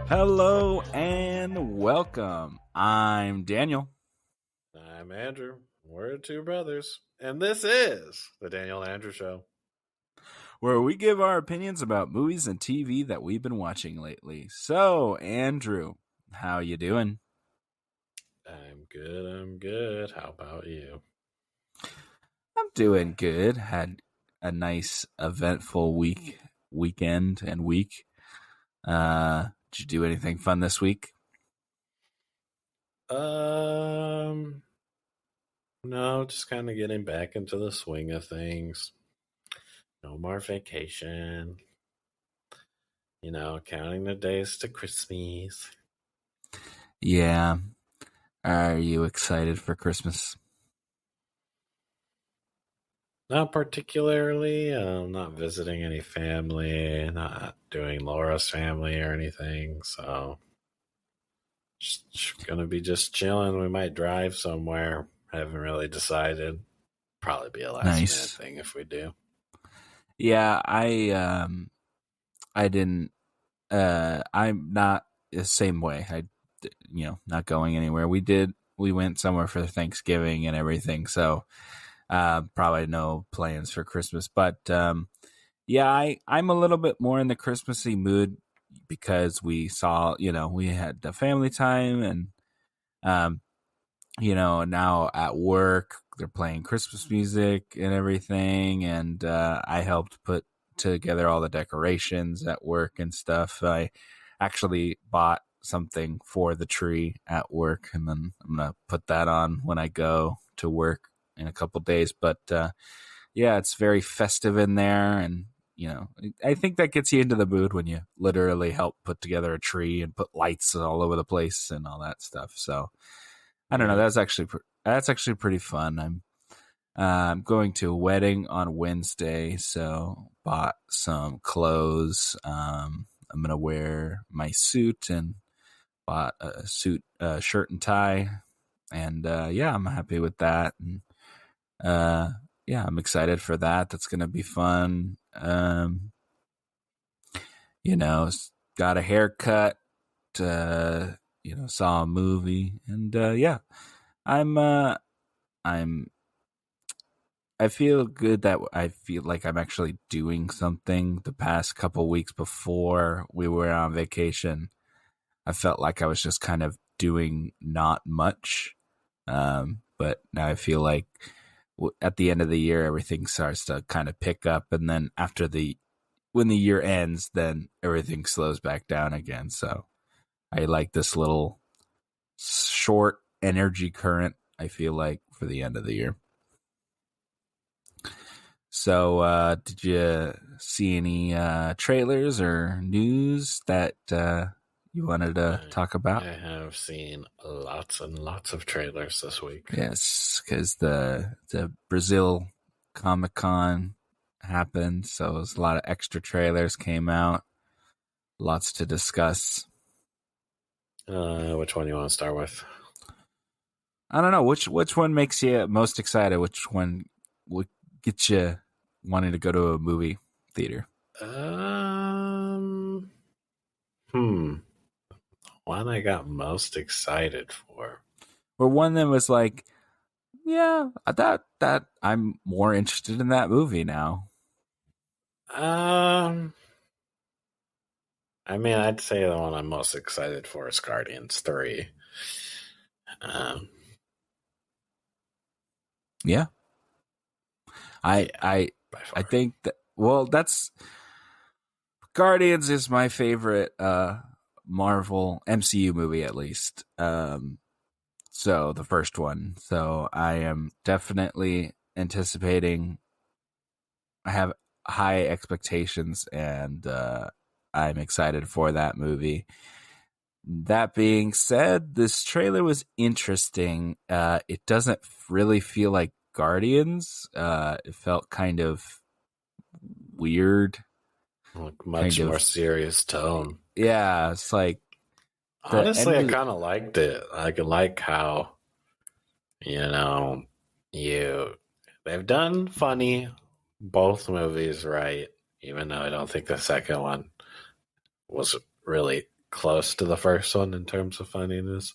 Hello and welcome. I'm Daniel. I'm Andrew. We're two brothers. And this is the Daniel and Andrew Show. Where we give our opinions about movies and TV that we've been watching lately. So, Andrew, how you doing? I'm good. How about you? I'm doing good. Had a nice eventful weekend and week. Did you do anything fun this week? No, just kind of getting back into the swing of things. No more vacation. Counting the days to Christmas. Yeah. Are you excited for Christmas? Not particularly. I'm not visiting any family, not doing Laura's family or anything. So just gonna be just chilling. We might drive somewhere. Haven't really decided. Probably be a last minute Nice. thing if we do. Yeah, I didn't I'm not the same way. Not going anywhere. We went somewhere for Thanksgiving and everything. So, probably no plans for Christmas, but, yeah, I'm a little bit more in the Christmassy mood because we saw, we had the family time and, um, now at work they're playing Christmas music and everything. And, I helped put together all the decorations at work and stuff. I actually bought something for the tree at work, and then I'm going to put that on when I go to work in a couple days. But, yeah, it's very festive in there. And, I think that gets you into the mood when you literally help put together a tree and put lights all over the place and all that stuff. So, I don't know. Yeah. That's actually pretty fun. I'm going to a wedding on Wednesday, so bought some clothes. I'm gonna wear my suit and bought a suit, shirt and tie, and yeah, I'm happy with that. And yeah, I'm excited for that. That's gonna be fun. Got a haircut. Saw a movie, and yeah, I'm I'm I feel good that I feel like I'm actually doing something. The past couple weeks before we were on vacation, I felt like I was just kind of doing not much. But now I feel like at the end of the year, everything starts to kind of pick up. And then when the year ends, then everything slows back down again. So I like this little short energy current, I feel like, for the end of the year. So, did you see any trailers or news that you wanted to talk I about? have seen lots and lots of trailers this week. Yes, because the Brazil Comic Con happened, so it was a lot of extra trailers came out. Lots to discuss. Which one do you want to start with? I don't know which one makes you most excited. Which one would get you wanting to go to a movie theater? Um, One I got most excited for. Or one that was like, yeah, that I'm more interested in that movie now. I'd say the one I'm most excited for is Guardians 3. Um, Yeah, I yeah, I by I far. think that. Well, that's Guardians is my favorite Marvel MCU movie, at least. So the first one. So I am definitely anticipating. I have high expectations, and I'm excited for that movie. That being said, this trailer was interesting. It doesn't really feel like Guardians. It felt kind of weird, Like kind much more of. serious tone. Yeah, it's like the Honestly, end I of. kind of liked it. I like how you know you they've done funny both movies right. Even though I don't think the second one was really close to the first one in terms of funniness.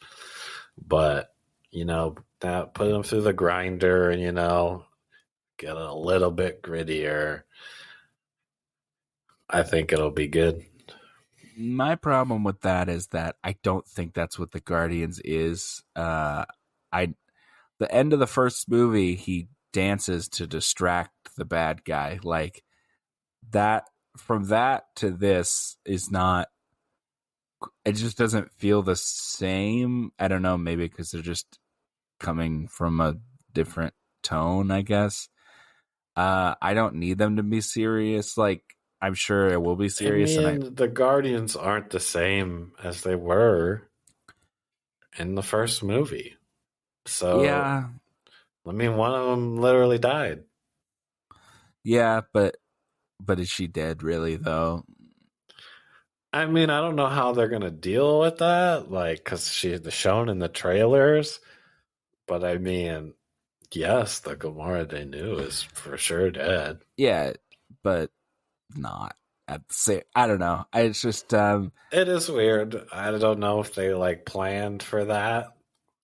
But, that put them through the grinder and, get a little bit grittier. I think it'll be good. My problem with that is that I don't think that's what the Guardians is. I the end of the first movie, he dances to distract the bad guy. Like that, from that to this is not. It just doesn't feel the same. I don't know, maybe because they're just coming from a different tone, I guess. I don't need them to be serious. Like I'm sure it will be I serious, and mean, the Guardians aren't the same as they were in the first movie. So, yeah, I mean, one of them literally died. yeah, but is she dead really though? I mean, I don't know how they're gonna deal with that, like, because she's shown in the trailers. But I mean, yes, the Gamora they knew is for sure dead. Yeah, but not at the same. I don't know. It's just It is weird. I don't know if they like planned for that.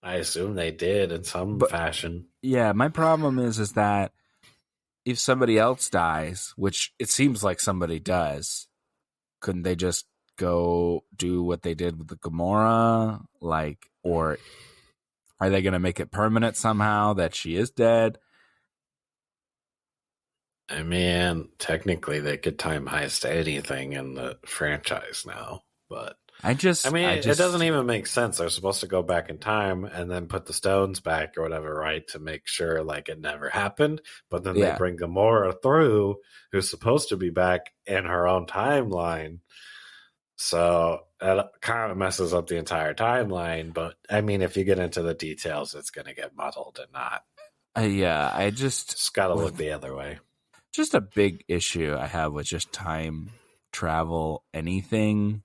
I assume they did in some but fashion. yeah, my problem is that if somebody else dies, which it seems like somebody does, couldn't they just go do what they did with the Gamora? Like, or are they going to make it permanent somehow that she is dead? I mean, technically, they could time heist anything in the franchise now, but I mean, I it doesn't just, even make sense. They're supposed to go back in time and then put the stones back or whatever, right, to make sure like it never happened. But then they yeah, bring Gamora through, who's supposed to be back in her own timeline. So that kind of messes up the entire timeline. But I mean, if you get into the details, it's going to get muddled and not. yeah, I just, It's got to look the other way. just a big issue I have with just time travel, anything.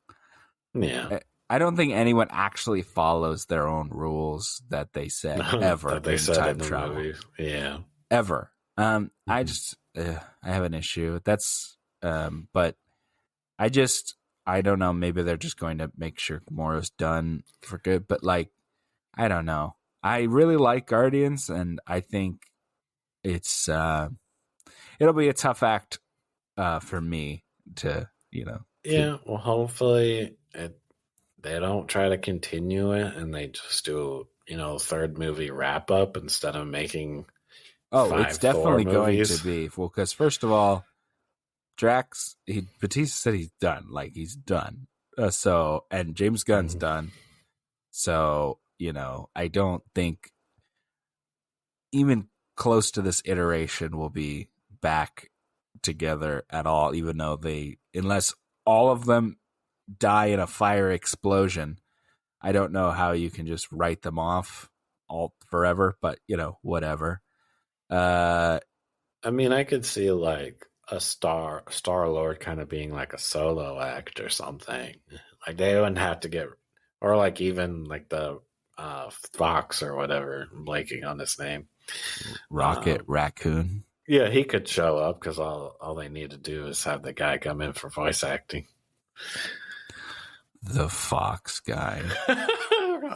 Yeah. I don't think anyone actually follows their own rules that they set ever That they in said time in the travel. movie. Yeah. Ever. I Mhm. just, I have an issue. That's, but I just, I don't know. Maybe they're just going to make sure Gamora's done for good. But like, I don't know. I really like Guardians, and I think it's, it'll be a tough act, for me to, to. Yeah. Well, hopefully they don't try to continue it and they just do, third movie wrap up instead of making Oh, it's five Thor definitely going to movies. be. Well, because first of all, Batista said he's done. Like he's done. And James Gunn's Mhm. done. So, I don't think even close to this iteration will be back together at all, even though unless all of them die in a fire explosion, I don't know how you can just write them off all forever, but, whatever. Uh, I mean, I could see like a Star Lord kind of being like a solo act or something. Like they wouldn't have to get, or like even like the Fox or whatever. I'm blanking on his name. Rocket Raccoon. Yeah, he could show up because all they need to do is have the guy come in for voice acting. The Fox guy.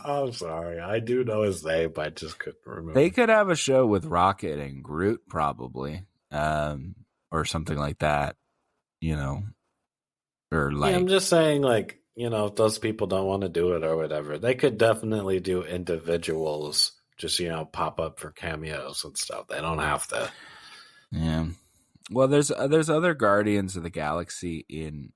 I'm sorry, I do know his name, but I just couldn't remember. They could have a show with Rocket and Groot, probably, or something like that. Or Yeah, I'm like, just saying, like, if those people don't want to do it or whatever, they could definitely do individuals just, pop up for cameos and stuff. They don't have to. yeah. Well, there's other Guardians of the Galaxy in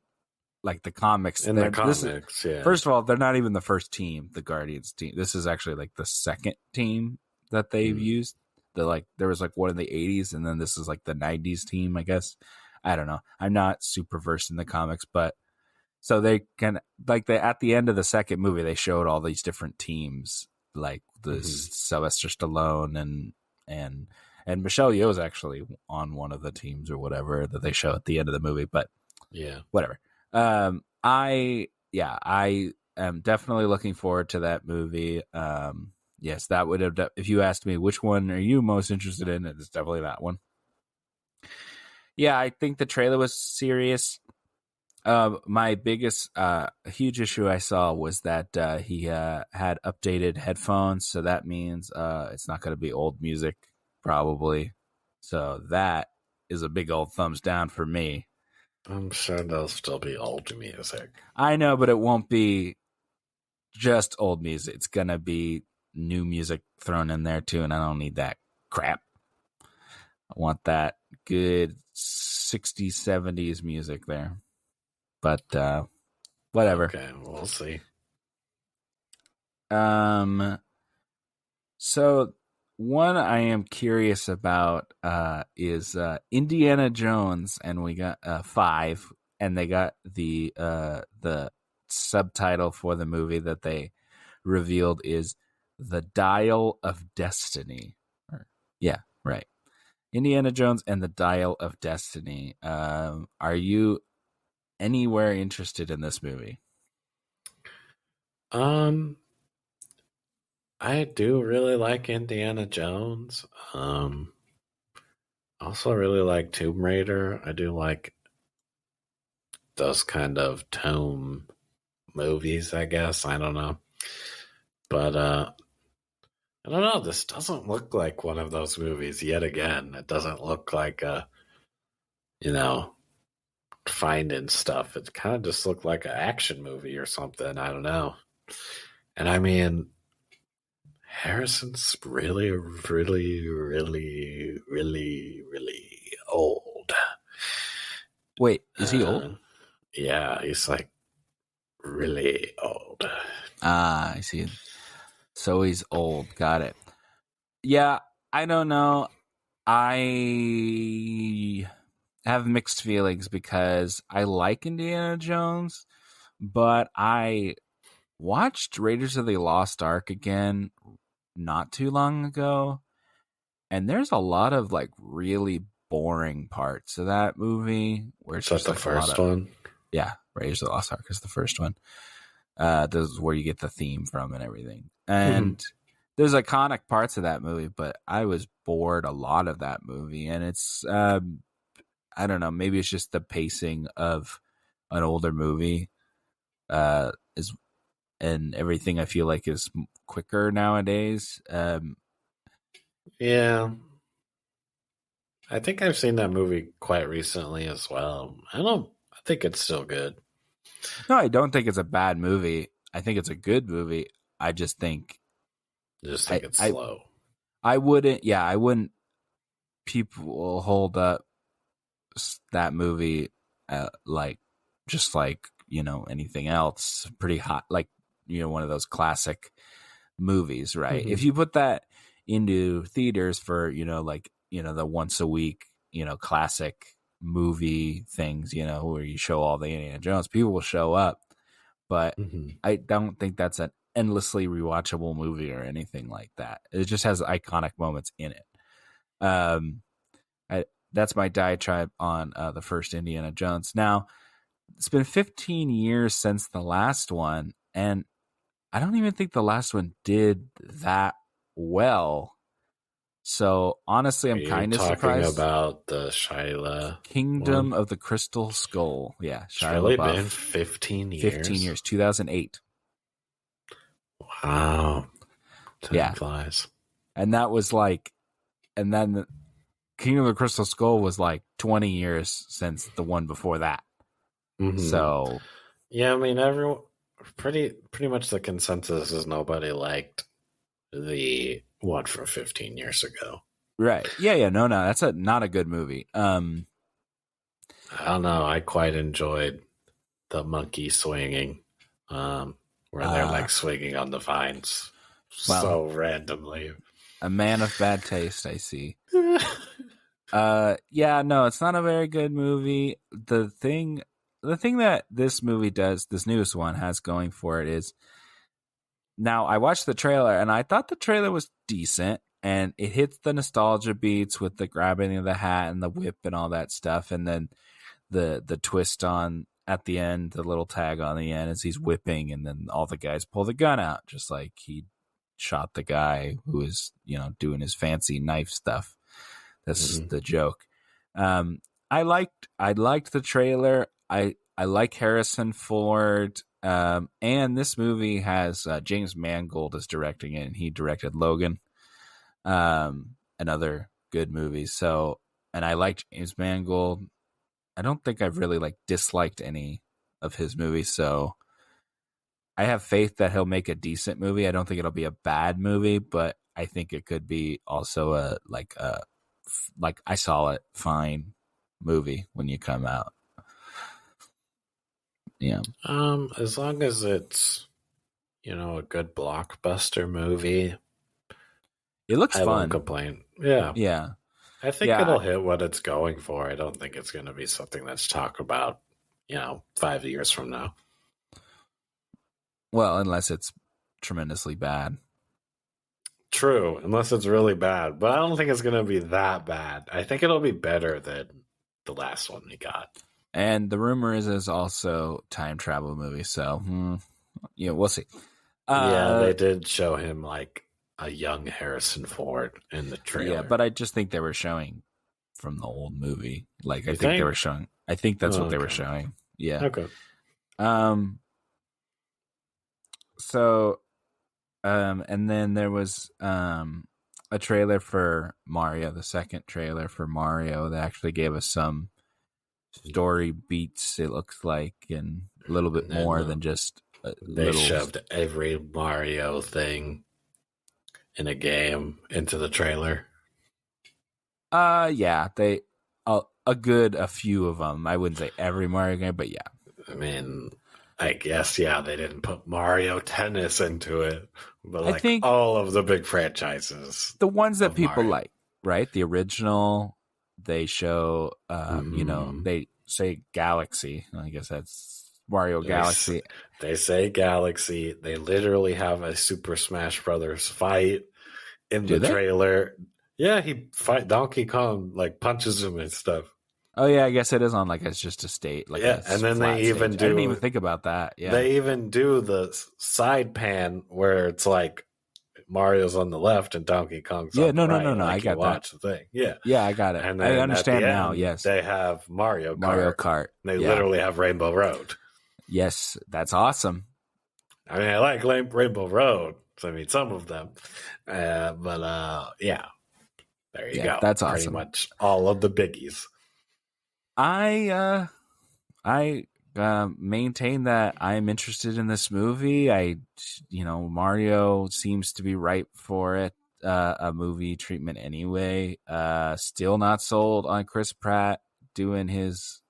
like the comics. In the This is, comics, yeah. first of all, they're not even the first team, the Guardians team. This is actually like the second team that they've used. There was like one in the 80s, and then this is like the 90s team, I guess. I don't know. I'm not super versed in the comics, but so they can at the end of the second movie, they showed all these different teams, like the Sylvester Stallone and Michelle Yeoh's actually on one of the teams or whatever that they show at the end of the movie. But Yeah. whatever. I am definitely looking forward to that movie. Yes, that would have. If you asked me which one are you most interested in, it's definitely that one. Yeah, I think the trailer was serious. My biggest, huge issue I saw was that he had updated headphones, so that means it's not going to be old music, probably. So that is a big old thumbs down for me. I'm sure there'll still be old music. I know, but it won't be just old music. It's going to be new music thrown in there too, and I don't need that crap. I want that good 60s, 70s music there. But whatever. Okay, we'll see. So one I am curious about is Indiana Jones, and we got 5, and they got the subtitle for the movie that they revealed is The Dial of Destiny. Yeah, right. Indiana Jones and the Dial of Destiny. Are you anywhere interested in this movie? I do really like Indiana Jones. Also really like Tomb Raider. I do like those kind of tome movies, I guess. I don't know. But I don't know, this doesn't look like one of those movies yet again. It doesn't look like you know, finding stuff. It kind of just looked like an action movie or something. I don't know. And I mean, Harrison's really, really, really, really, really old. Wait, is he old? Yeah, he's like really old. Ah, I see. So he's old. Got it. Yeah, I don't know. I have mixed feelings because I like Indiana Jones, but I watched Raiders of the Lost Ark again not too long ago, and there's a lot of like really boring parts of that movie where it's Is that just the like first one? Yeah, Raiders of the Lost Ark is the first one. This is where you get the theme from and everything. And there's iconic parts of that movie, but I was bored a lot of that movie. And it's, I don't know, maybe it's just the pacing of an older movie is, and everything I feel like is quicker nowadays. Yeah. I think I've seen that movie quite recently as well. I think it's still good. No, I don't think it's a bad movie. I think it's a good movie. I just think I just think it's I slow. I wouldn't. Yeah, I wouldn't. People hold up that movie like just like anything else, pretty hot, like one of those classic movies, right? If you put that into theaters for like the once a week classic movie things, where you show all the Indiana Jones, people will show up, but I don't think that's an endlessly rewatchable movie or anything like that. It just has iconic moments in it. That's my diatribe on the first Indiana Jones. Now, it's been 15 years since the last one, and I don't even think the last one did that well. So honestly, I'm kind of surprised. Talking about the Shia Kingdom one? of the Crystal Skull. Yeah, It's Shia really LaBeouf. been 15 years? 15 years, 2008. Wow. Time flies. And that was like, and then Kingdom of the Crystal Skull was like 20 years since the one before that. So yeah, I mean, everyone pretty much the consensus is nobody liked the one from 15 years ago. Right. Yeah, no, that's not a good movie. I don't know. I quite enjoyed the monkey swinging, where they're like swinging on the vines so randomly. A man of bad taste, I see. Yeah, no, it's not a very good movie. The thing that this movie does, this newest one has going for it is, now I watched the trailer and I thought the trailer was decent, and it hits the nostalgia beats with the grabbing of the hat and the whip and all that stuff, and then the twist on at the end, the little tag on the end as he's whipping, and then all the guys pull the gun out just like he shot the guy who was doing his fancy knife stuff. That's the joke. I liked the trailer. I I like Harrison Ford. And this movie has James Mangold is directing it, and he directed Logan, and other good movies. So, and I like James Mangold. I don't think I've really like disliked any of his movies, so I have faith that he'll make a decent movie. I don't think it'll be a bad movie, but I think it could be also like I saw it fine movie when you come out. Yeah. As long as it's, a good blockbuster movie, It looks I won't fun. complain. Yeah. Yeah. I think Yeah. it'll hit what it's going for. I don't think it's going to be something that's talked about, 5 years from now. Well, unless it's tremendously bad. True, unless it's really bad. But I don't think it's going to be that bad. I think it'll be better than the last one we got. And the rumor is it's also time travel movie, so we'll see. Yeah, they did show him like a young Harrison Ford in the trailer. Yeah, but I just think they were showing from the old movie. Like You I think they think? were showing. I think that's what they were Okay. showing. Yeah. Okay. So, and then there was a trailer for Mario, the second trailer for Mario that actually gave us some story beats, it looks like, and a little bit more than just they shoved every Mario thing in a game into the trailer. Yeah, they a few of them. I wouldn't say every Mario game, but yeah. I mean, I guess they didn't put Mario Tennis into it, but I think all of the big franchises, the ones that people Mario. like, right? The original, they show, they say Galaxy. I guess that's Mario Galaxy. They say Galaxy. They literally have a Super Smash Brothers fight in the trailer. Yeah, he fight Donkey Kong, like punches him and stuff. Oh yeah, I guess it is on like it's just a state, like and then they even do. I didn't even think about that. Yeah, they even do the side pan where it's like Mario's on the left and Donkey Kong's on the right. No. I got watch that. The thing. Yeah, I got it. And I understand now. Yes, they have Mario Kart. They literally have Rainbow Road. Yes, that's awesome. I mean, I like Rainbow Road. I mean, some of them, but yeah, there you go. That's pretty awesome. Much all of the biggies. I maintain that I'm interested in this movie. Mario seems to be ripe for it, a movie treatment anyway. Still not sold on Chris Pratt doing his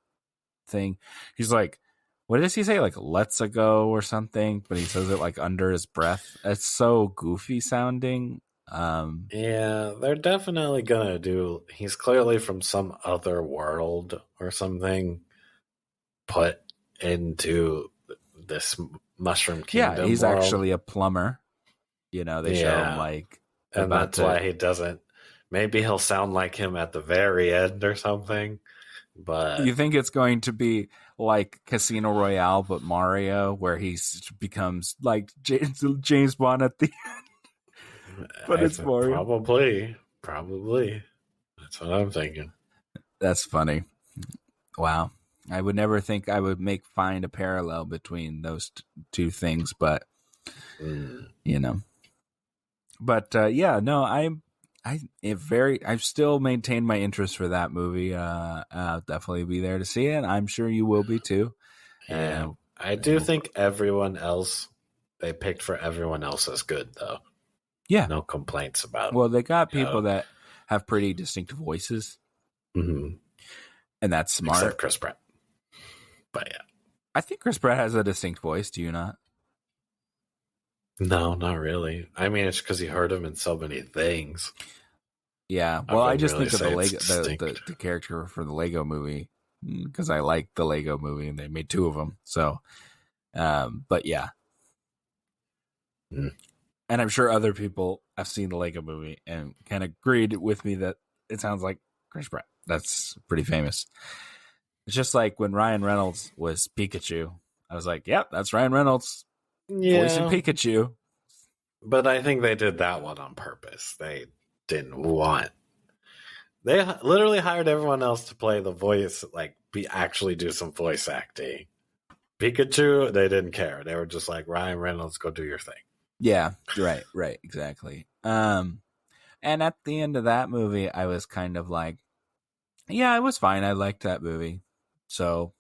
thing. He's like, what does he say? Like, let's go or something, but he says it like under his breath. It's so goofy sounding. Yeah, they're definitely gonna do. He's clearly from some other world or something put into this Mushroom Kingdom. Yeah, he's world. Actually a plumber. They show him like, and that's why he doesn't. Maybe he'll sound like him at the very end or something. But you think it's going to be like Casino Royale, but Mario, where he becomes like James Bond at the end? But it's Mario. Probably. That's what I'm thinking. That's funny. Wow. I would never think I would find a parallel between those two things, but But I still maintain my interest for that movie. I'll definitely be there to see it. I'm sure you will be too. Yeah, I do think everyone else they picked for everyone else is good though. Yeah, no complaints about. Well, they got people that have pretty distinct voices, and that's smart. Except Chris Pratt. But yeah, I think Chris Pratt has a distinct voice. Do you not? No, not really. I mean, it's because you heard him in so many things. Yeah. Well, I just think of the character for the Lego movie because I like the Lego movie and they made two of them. So, but yeah. And I'm sure other people have seen the Lego movie and kind of agreed with me that it sounds like Chris Pratt. That's pretty famous. It's just like when Ryan Reynolds was Pikachu. I was like, yep, that's Ryan Reynolds voicing Pikachu. But I think they did that one on purpose. They didn't want. They literally hired everyone else to play the voice, like actually do some voice acting. Pikachu, they didn't care. They were just like, Ryan Reynolds, go do your thing. Yeah, right, exactly. And at the end of that movie, I was kind of like, yeah, it was fine. I liked that movie. So,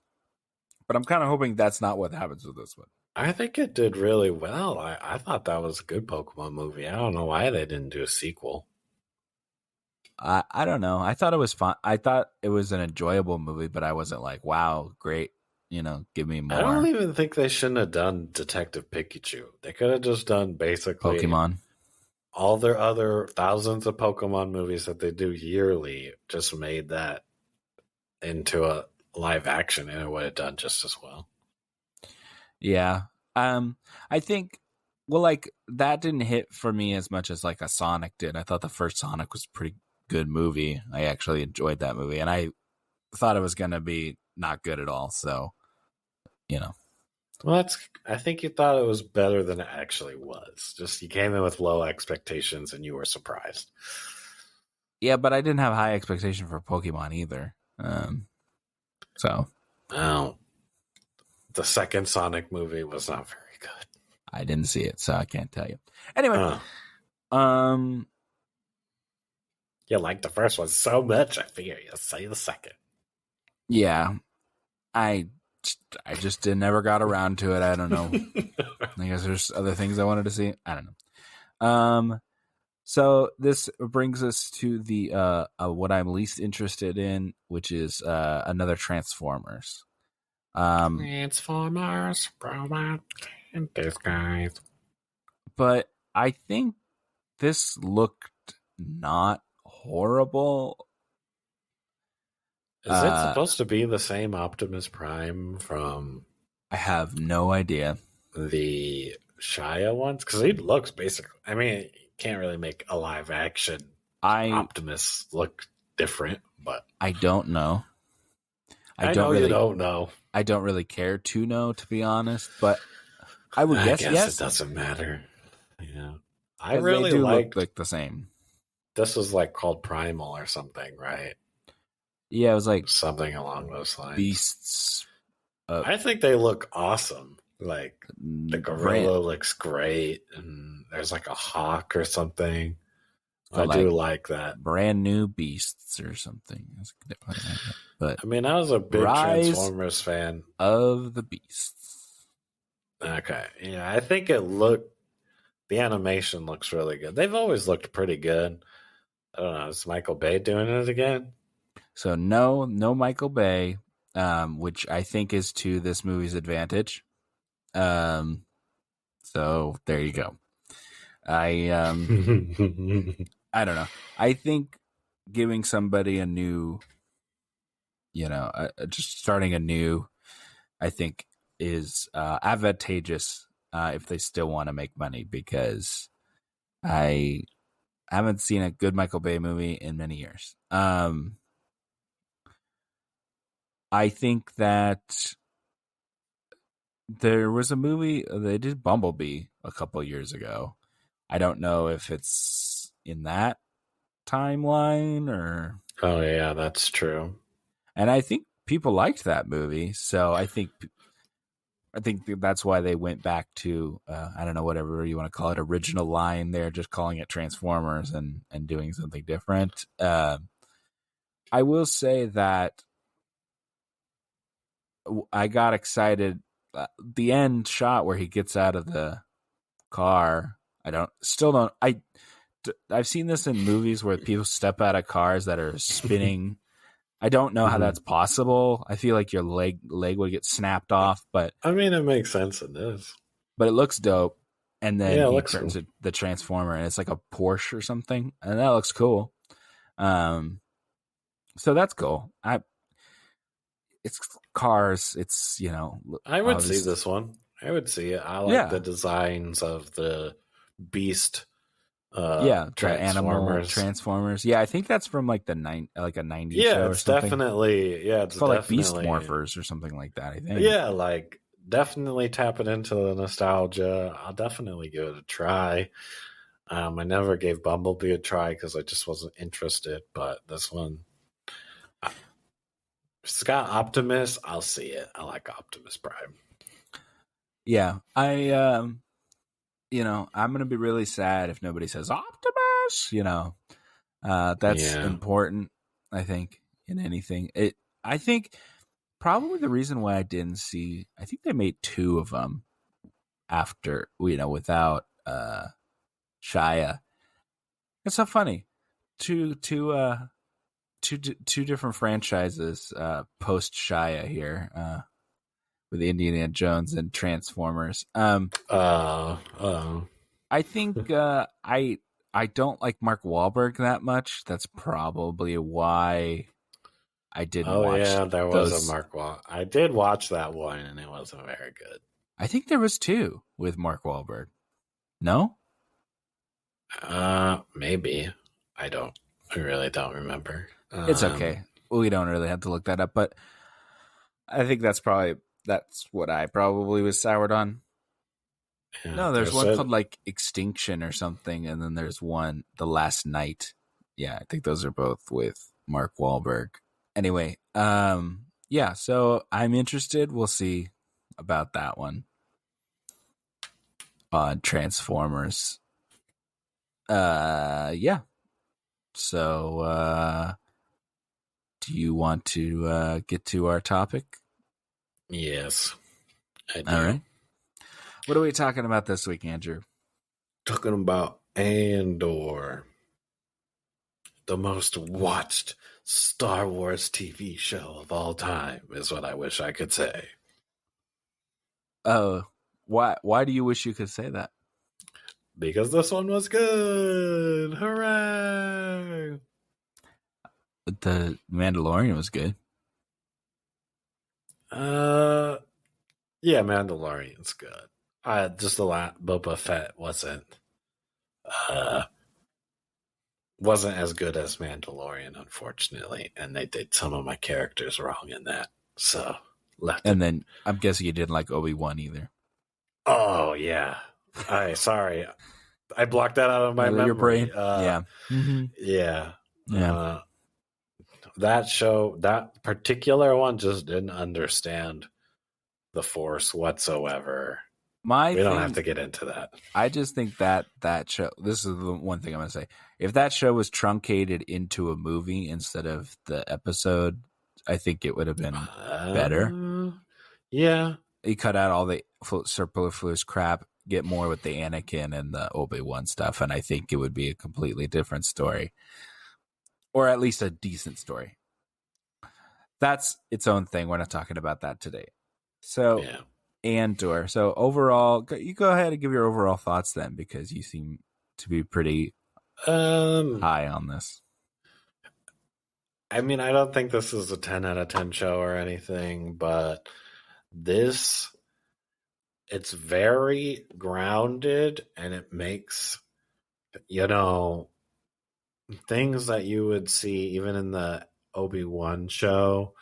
but I'm kind of hoping that's not what happens with this one. I think it did really well. I thought that was a good Pokemon movie. I don't know why they didn't do a sequel. I don't know. I thought it was fun. I thought it was an enjoyable movie, but I wasn't like, wow, great. Give me I don't more even think they shouldn't have done Detective Pikachu. They could have just done basically Pokemon. all their other thousands of Pokemon movies that they do yearly, just made that into a live action and it would have done just as well. Yeah. I think, well, like that didn't hit for me as much as like a Sonic did. I thought the first Sonic was a pretty good movie. I actually enjoyed that movie, and I thought it was going to be not good at all. So, Well, I think you thought it was better than it actually was. Just you came in with low expectations and you were surprised. yeah, but I didn't have high expectation for Pokemon either. So Oh, the second Sonic movie was not very good. I didn't see it, so I can't tell you. Anyway, you liked the first one so much, I figure you'll say the second. Yeah, I just never got around to it. I don't know. I guess there's other things I wanted to see. I don't know. So this brings us to the what I'm least interested in, which is another Transformers. Transformers, robot in disguise. But I think this looked not horrible. Is it supposed to be the same Optimus Prime from? I have no idea. The Shia ones? Because he looks basically. I mean, you can't really make a live action Optimus look different, but I don't know. I don't really don't know. I don't really care to know, to be honest. But I would guess yes. It doesn't matter. Yeah, I really do look like the same. This was like called Primal or something, right? Yeah, it was like something along those lines. Beasts. I think they look awesome. Like the gorilla looks great, and there's like a hawk or something. I do like that. Brand new beasts or something. But I mean, I was a big Transformers fan of the Beasts. Okay, yeah, I think the animation looks really good. They've always looked pretty good. I don't know. Is Michael Bay doing it again? So no Michael Bay, which I think is to this movie's advantage. So there you go. I don't know. I think giving somebody a new, just starting anew, I think is advantageous if they still want to make money, because I haven't seen a good Michael Bay movie in many years. I think that there was a movie, they did Bumblebee a couple years ago. I don't know if it's in that timeline or... Oh, yeah, that's true. And I think people liked that movie, so I think that's why they went back to, I don't know, whatever you want to call it, original line there, just calling it Transformers and doing something different. I will say that I got excited. The end shot where he gets out of the car, I've seen this in movies where people step out of cars that are spinning. I don't know how that's possible. I feel like your leg would get snapped off, but I mean, it makes sense in this. But it looks dope. And then he turns into the Transformer, and it's like a Porsche or something, and that looks cool. So that's cool. It's cars. It's I would see this one. I would see it. I like the designs of the Beast. Transformers. Yeah, I think that's from like a 90s show or it's something. Definitely, it's called definitely like Beast Morphers or something like that, I think. Yeah, like definitely tapping into the nostalgia. I'll definitely give it a try. I never gave Bumblebee a try because I just wasn't interested, but this one, it's got Optimus. I'll see it. I like Optimus Prime. Yeah, I'm gonna be really sad if nobody says Optimus. That's Yeah. important. I think in anything, I think probably the reason why I didn't see. I think they made two of them after without Shia. It's so funny. Two different franchises post Shia here with Indiana Jones and Transformers. Uh, I think I don't like Mark Wahlberg that much. That's probably why I didn't oh watch yeah, there was a those. Mark Wall. I did watch that one, and it wasn't very good. I think there was two with Mark Wahlberg. No, Maybe. I don't. I really don't remember. it's okay. We don't really have to look that up, but I think that's what I probably was soured on. Yeah, No, there's there's one a called like Extinction or something, and then there's one The Last Night. Yeah, I think those are both with Mark Wahlberg. Anyway, yeah, so I'm interested. We'll see about that one on Transformers. Yeah. So, do you want to get to our topic? yes, I All do. right. What are we talking about this week, Andrew? Talking about Andor, the most watched Star Wars TV show of all time, is what I wish I could say. Oh, why do you wish you could say that? Because this one was good. Hooray! The Mandalorian was good. Uh, yeah, Mandalorian's good. Just the Boba Fett uh wasn't as good as Mandalorian, unfortunately, and they did some of my characters wrong in that. So left And it. then I'm guessing you didn't like Obi-Wan either. Oh yeah. I sorry. I blocked that out of my Your memory. brain? Yeah. Mm-hmm. Yeah. Yeah. That show, that particular one, just didn't understand the Force whatsoever. My We don't have thing, to get into that. I just think that show, this is the one thing I'm going to say. If that show was truncated into a movie instead of the episode, I think it would have been better. Yeah. He cut out all the superfluous crap, get more with the Anakin and the Obi-Wan stuff, and I think it would be a completely different story. Or at least a decent story. That's its own thing. We're not talking about that today. So, Yeah. Andor. So, overall, you go ahead and give your overall thoughts then, because you seem to be pretty high on this. I mean, I don't think this is a 10 out of 10 show or anything, but this, it's very grounded and it makes, things that you would see even in the Obi-Wan show,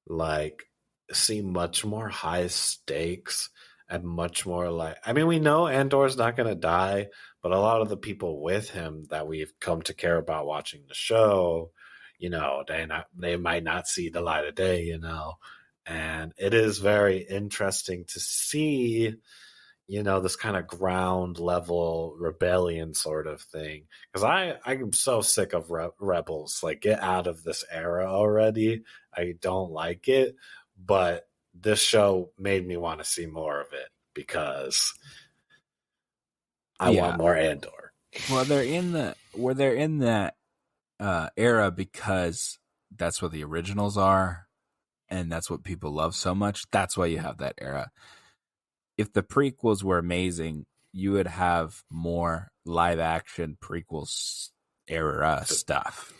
like, seem much more high stakes and much more like, I mean, we know Andor's not going to die, but a lot of the people with him that we've come to care about watching the show, they might not see the light of day, and it is very interesting to see, this kind of ground level rebellion sort of thing. Because I'm so sick of rebels. Like, get out of this era already. I don't like it, but this show made me want to see more of it because I want more Andor. Well, they're in that era because that's what the originals are, and that's what people love so much. That's why you have that era. If the prequels were amazing, you would have more live action prequels era stuff.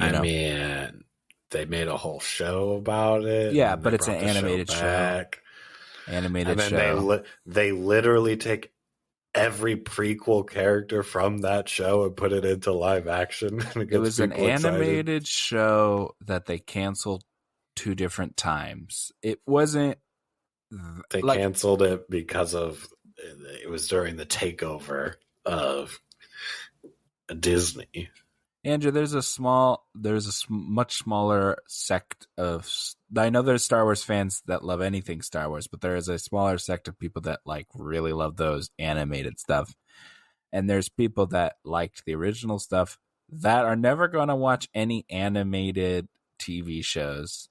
I mean, they made a whole show about it. Yeah, and but they it's an brought the animated show. Animated and then show. they literally take every prequel character from that show and put it into live action. And It was an animated excited. show that they canceled 2 different times. It wasn't They like canceled it because it was during the takeover of Disney. Andrew. There's a much smaller sect of I know there's Star Wars fans that love anything Star Wars, but there is a smaller sect of people that like really love those animated stuff. And there's people that liked the original stuff that are never going to watch any animated TV shows.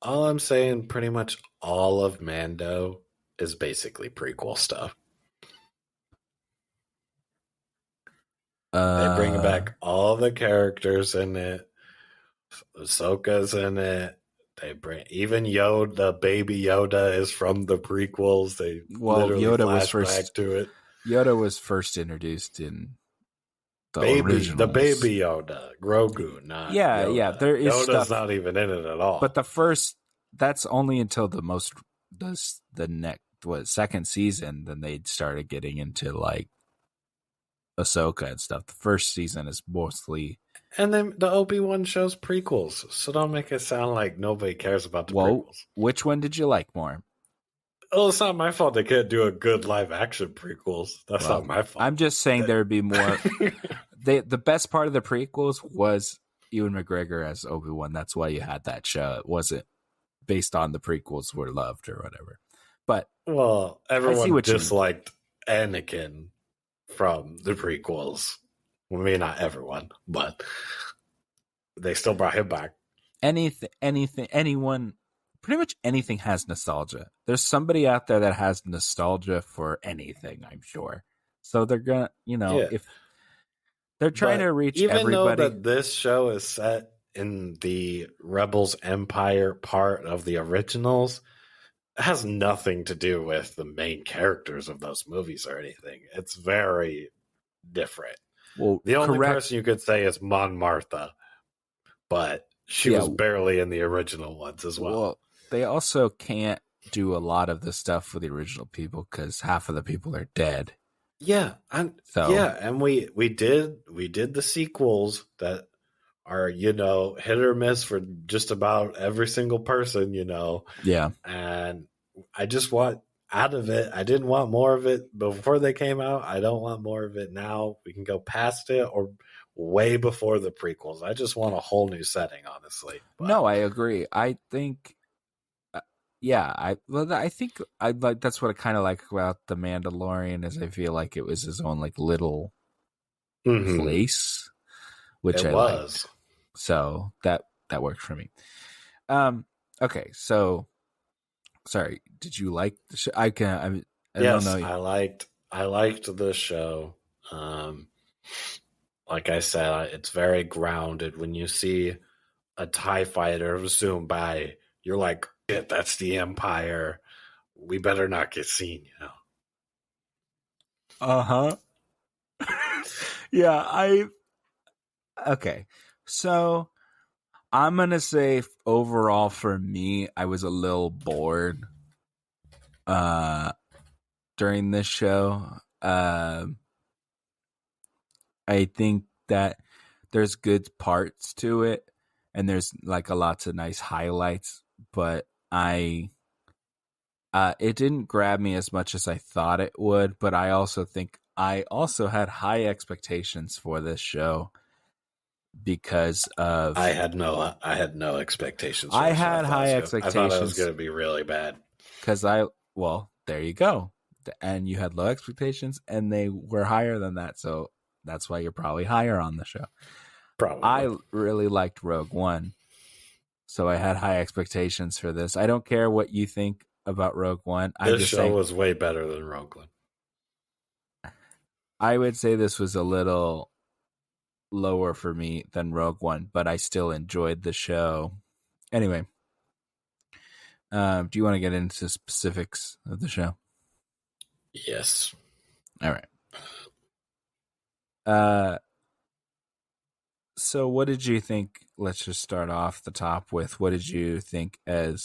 All I'm saying, pretty much all of Mando is basically prequel stuff. They bring back all the characters in it. Ahsoka's in it. They bring even Yoda, the baby Yoda is from the prequels. They literally Yoda was back to it. Yoda was first introduced in the the baby Yoda, Grogu, not Yoda. Yeah. There is Yoda's stuff, not even in it at all. But that's only until the second season. Then they started getting into like Ahsoka and stuff. The first season is mostly. And then the Obi-Wan show's prequels, so don't make it sound like nobody cares about the prequels. Which one did you like more? Oh, it's not my fault they can't do a good live-action prequels. That's not my fault. I'm just saying there would be more. The best part of the prequels was Ewan McGregor as Obi-Wan. That's why you had that show. It wasn't based on the prequels were loved or whatever. But everyone disliked Anakin from the prequels. Well, maybe not everyone, but they still brought him back. Anyone, pretty much anything has nostalgia. There's somebody out there that has nostalgia for anything, I'm sure. So they're gonna, if they're trying to reach even everybody. Though that this show is set in the Rebels Empire part of the originals, it has nothing to do with the main characters of those movies or anything. It's very different. Well, the only person you could say is Mon Martha, but she was barely in the original ones as well. Well, they also can't do a lot of the stuff with the original people because half of the people are dead. Yeah, and we did the sequels that are hit or miss for just about every single person, Yeah, and I just want out of it. I didn't want more of it before they came out. I don't want more of it now. We can go past it or way before the prequels. I just want a whole new setting, honestly. But. No, I agree. I think, I think I like that's what I kind of like about the Mandalorian is I feel like it was his own like little place, which I liked. So that worked for me. Okay, so. Sorry, did you like the show? I don't know. I liked the show. Like I said, it's very grounded. When you see a TIE fighter zoom by, you're like, shit, that's the Empire. We better not get seen, Yeah, okay. So I'm going to say overall for me, I was a little bored during this show. I think that there's good parts to it and there's like lots of nice highlights, but it didn't grab me as much as I thought it would, but I also think I also had high expectations for this show. Because of I had no expectations. I had high expectations. I thought it was going to be really bad. Because there you go. And you had low expectations, and they were higher than that. So that's why you're probably higher on the show. Probably. I really liked Rogue One, so I had high expectations for this. I don't care what you think about Rogue One. This show was way better than Rogue One. I would say this was a little lower for me than Rogue One, but I still enjoyed the show. Anyway, do you want to get into specifics of the show? Yes. All right. So what did you think? Let's just start off the top with what did you think of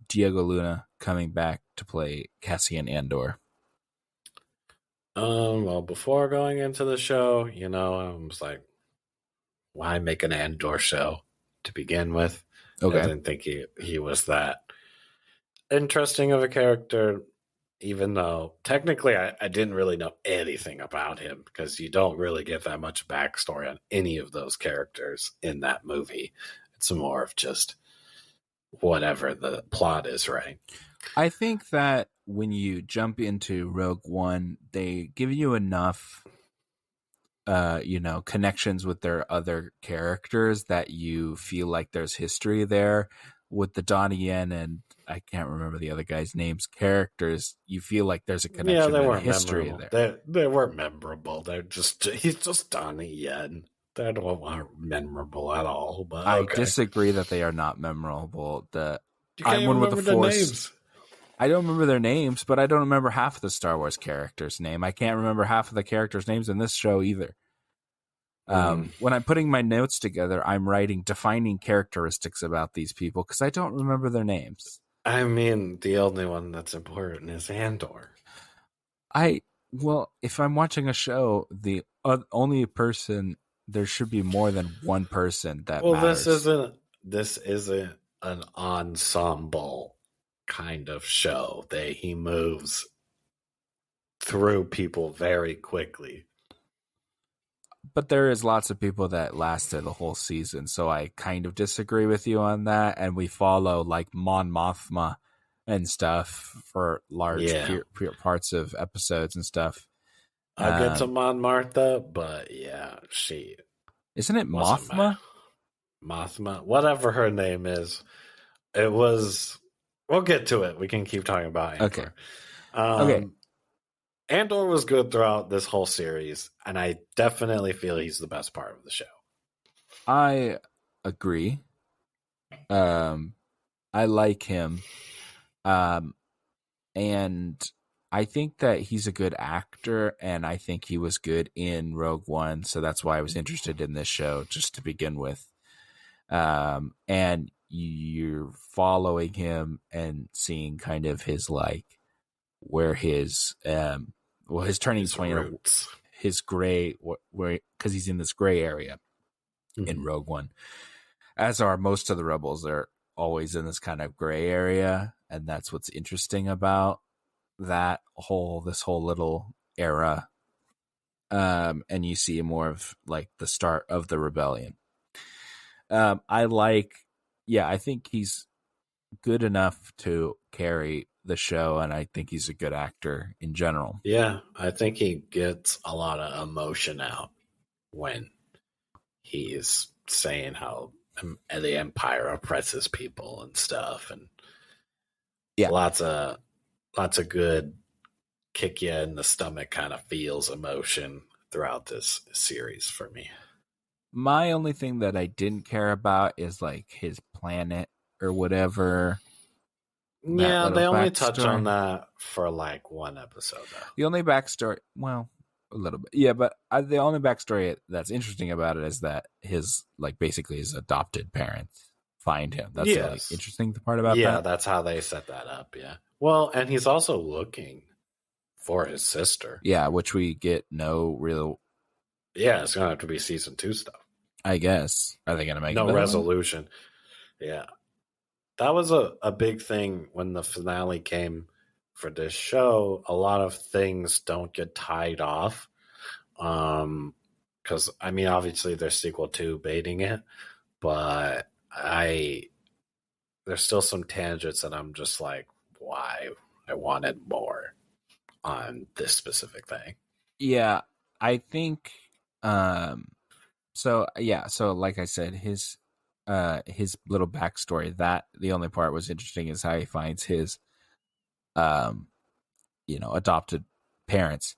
Diego Luna coming back to play Cassian Andor? Well, before going into the show, I was like, why make an Andor show to begin with? Okay. I didn't think he was that interesting of a character, even though technically I didn't really know anything about him because you don't really get that much backstory on any of those characters in that movie. It's more of just whatever the plot is, right? I think that when you jump into Rogue One, they give you enough connections with their other characters that you feel like there's history there. With the Donnie Yen and I can't remember the other guy's names characters, you feel like there's a Yeah, connection they and a weren't history memorable. there. They weren't memorable. They're just he's just Donnie Yen. They weren't memorable at all. But I okay, disagree that they are not memorable. you can't I'm even one with the remember the Force. names. I don't remember their names, but I don't remember half of the Star Wars characters' name. I can't remember half of the characters' names in this show either. Mm. When I'm putting my notes together, I'm writing defining characteristics about these people because I don't remember their names. I mean, the only one that's important is Andor. Well, if I'm watching a show, the only person, there should be more than one person that Well, matters. this isn't an ensemble kind of show. He moves through people very quickly. But there is lots of people that lasted the whole season, so I kind of disagree with you on that. And we follow like Mon Mothma and stuff for large parts of episodes and stuff. I'll get to Mon Martha, but yeah, she isn't it Mothma? Mothma, whatever her name is. It was. We'll get to it. We can keep talking about Andor. Okay. Okay. Andor was good throughout this whole series, and I definitely feel he's the best part of the show. I agree. I like him. And I think that he's a good actor, and I think he was good in Rogue One, so that's why I was interested in this show just to begin with. And you're following him and seeing kind of his like where his his turning point, his gray, where because he's in this gray area in Rogue One, as are most of the rebels. They're always in this kind of gray area, and that's what's interesting about this whole little era. And you see more of like the start of the rebellion. I think he's good enough to carry the show, and I think he's a good actor in general. Yeah, I think he gets a lot of emotion out when he's saying how the Empire oppresses people and stuff, and lots of good kick you in the stomach kind of feels emotion throughout this series for me. My only thing that I didn't care about is like his planet or whatever. Yeah, they only touch on that for like one episode though. The only backstory, well, a little bit. Yeah, but the only backstory that's interesting about it is that his like basically his adopted parents find him. That's the only interesting part about that. Yeah, that's how they set that up, yeah. Well, and he's also looking for his sister. Yeah, which we get no real. Yeah, it's gonna have to be season 2 stuff. I guess. Are they gonna make no resolution? Yeah, that was a big thing when the finale came for this show. A lot of things don't get tied off, because I mean, obviously there's sequel 2 baiting it, but there's still some tangents that I'm just like, why? I wanted more on this specific thing. Yeah, I think so like I said, his little backstory, that the only part was interesting is how he finds his adopted parents.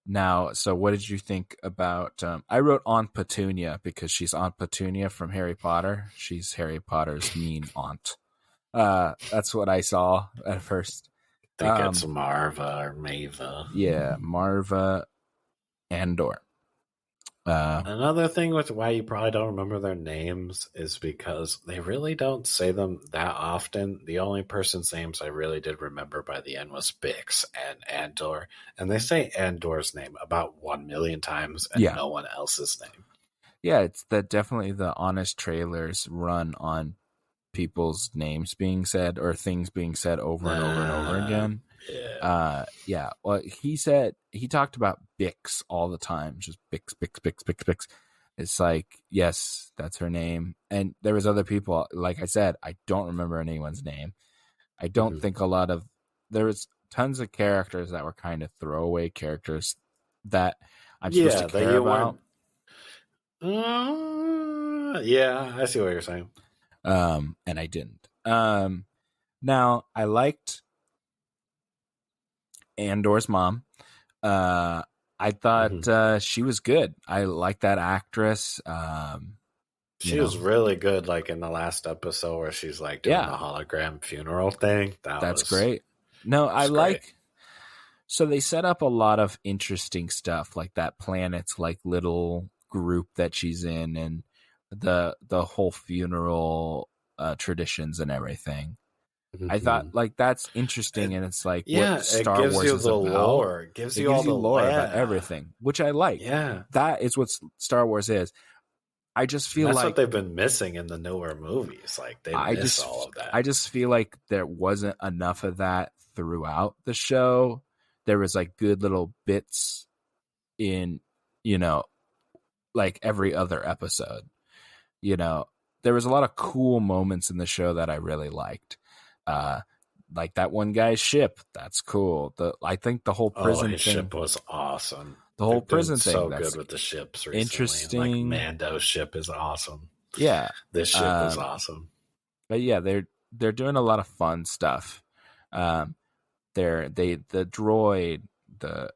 Now, so what did you think about I wrote Aunt Petunia because she's Aunt Petunia from Harry Potter. She's Harry Potter's mean aunt. That's what I saw at first. I think it's Marva or Mava. Yeah, Marva Andor. Another thing with why you probably don't remember their names is because they really don't say them that often. The only person's names I really did remember by the end was Bix and Andor. And they say Andor's name about 1 million times and no one else's name. Yeah, it's definitely the honest trailers run on people's names being said or things being said over and over and over again. Yeah. Well, he talked about Bix all the time, just Bix. It's like, yes, that's her name. And there was other people, like I said, I don't remember anyone's name. I don't Mhm. think there was tons of characters that were kind of throwaway characters that I'm supposed to Yeah, that care you about. weren't. Yeah, I see what you're saying. And I didn't. Now I liked Andor's mom. Uh, I thought Hmm. she was good. I like that actress. You She was know, really good, like in the last episode where she's like doing yeah, the hologram funeral thing. That that's was great. No, I was great. like. So they set up a lot of interesting stuff, like that planet's like little group that she's in, and the whole funeral traditions and everything. I thought Hmm. like that's interesting, It, and it's like what yeah, it Star gives Wars you is the about. lore. It gives It you gives all you the lore about yeah, everything, which I like. yeah. That is what Star Wars is. I just And feel that's what like they've been missing in the newer movies. Like they I miss just all of that. I just feel like there wasn't enough of that throughout the show. There was like good little bits in, you know, like every other episode. You know, there was a lot of cool moments in the show that I really liked. Uh like that one guy's ship, that's cool. I think Oh, his ship was awesome. the whole They've been prison thing, so good that's with the ships recently. Like interesting. Mando's ship is awesome. Yeah. This ship is Um awesome. but yeah, they're doing a lot of fun stuff. Um the droid, the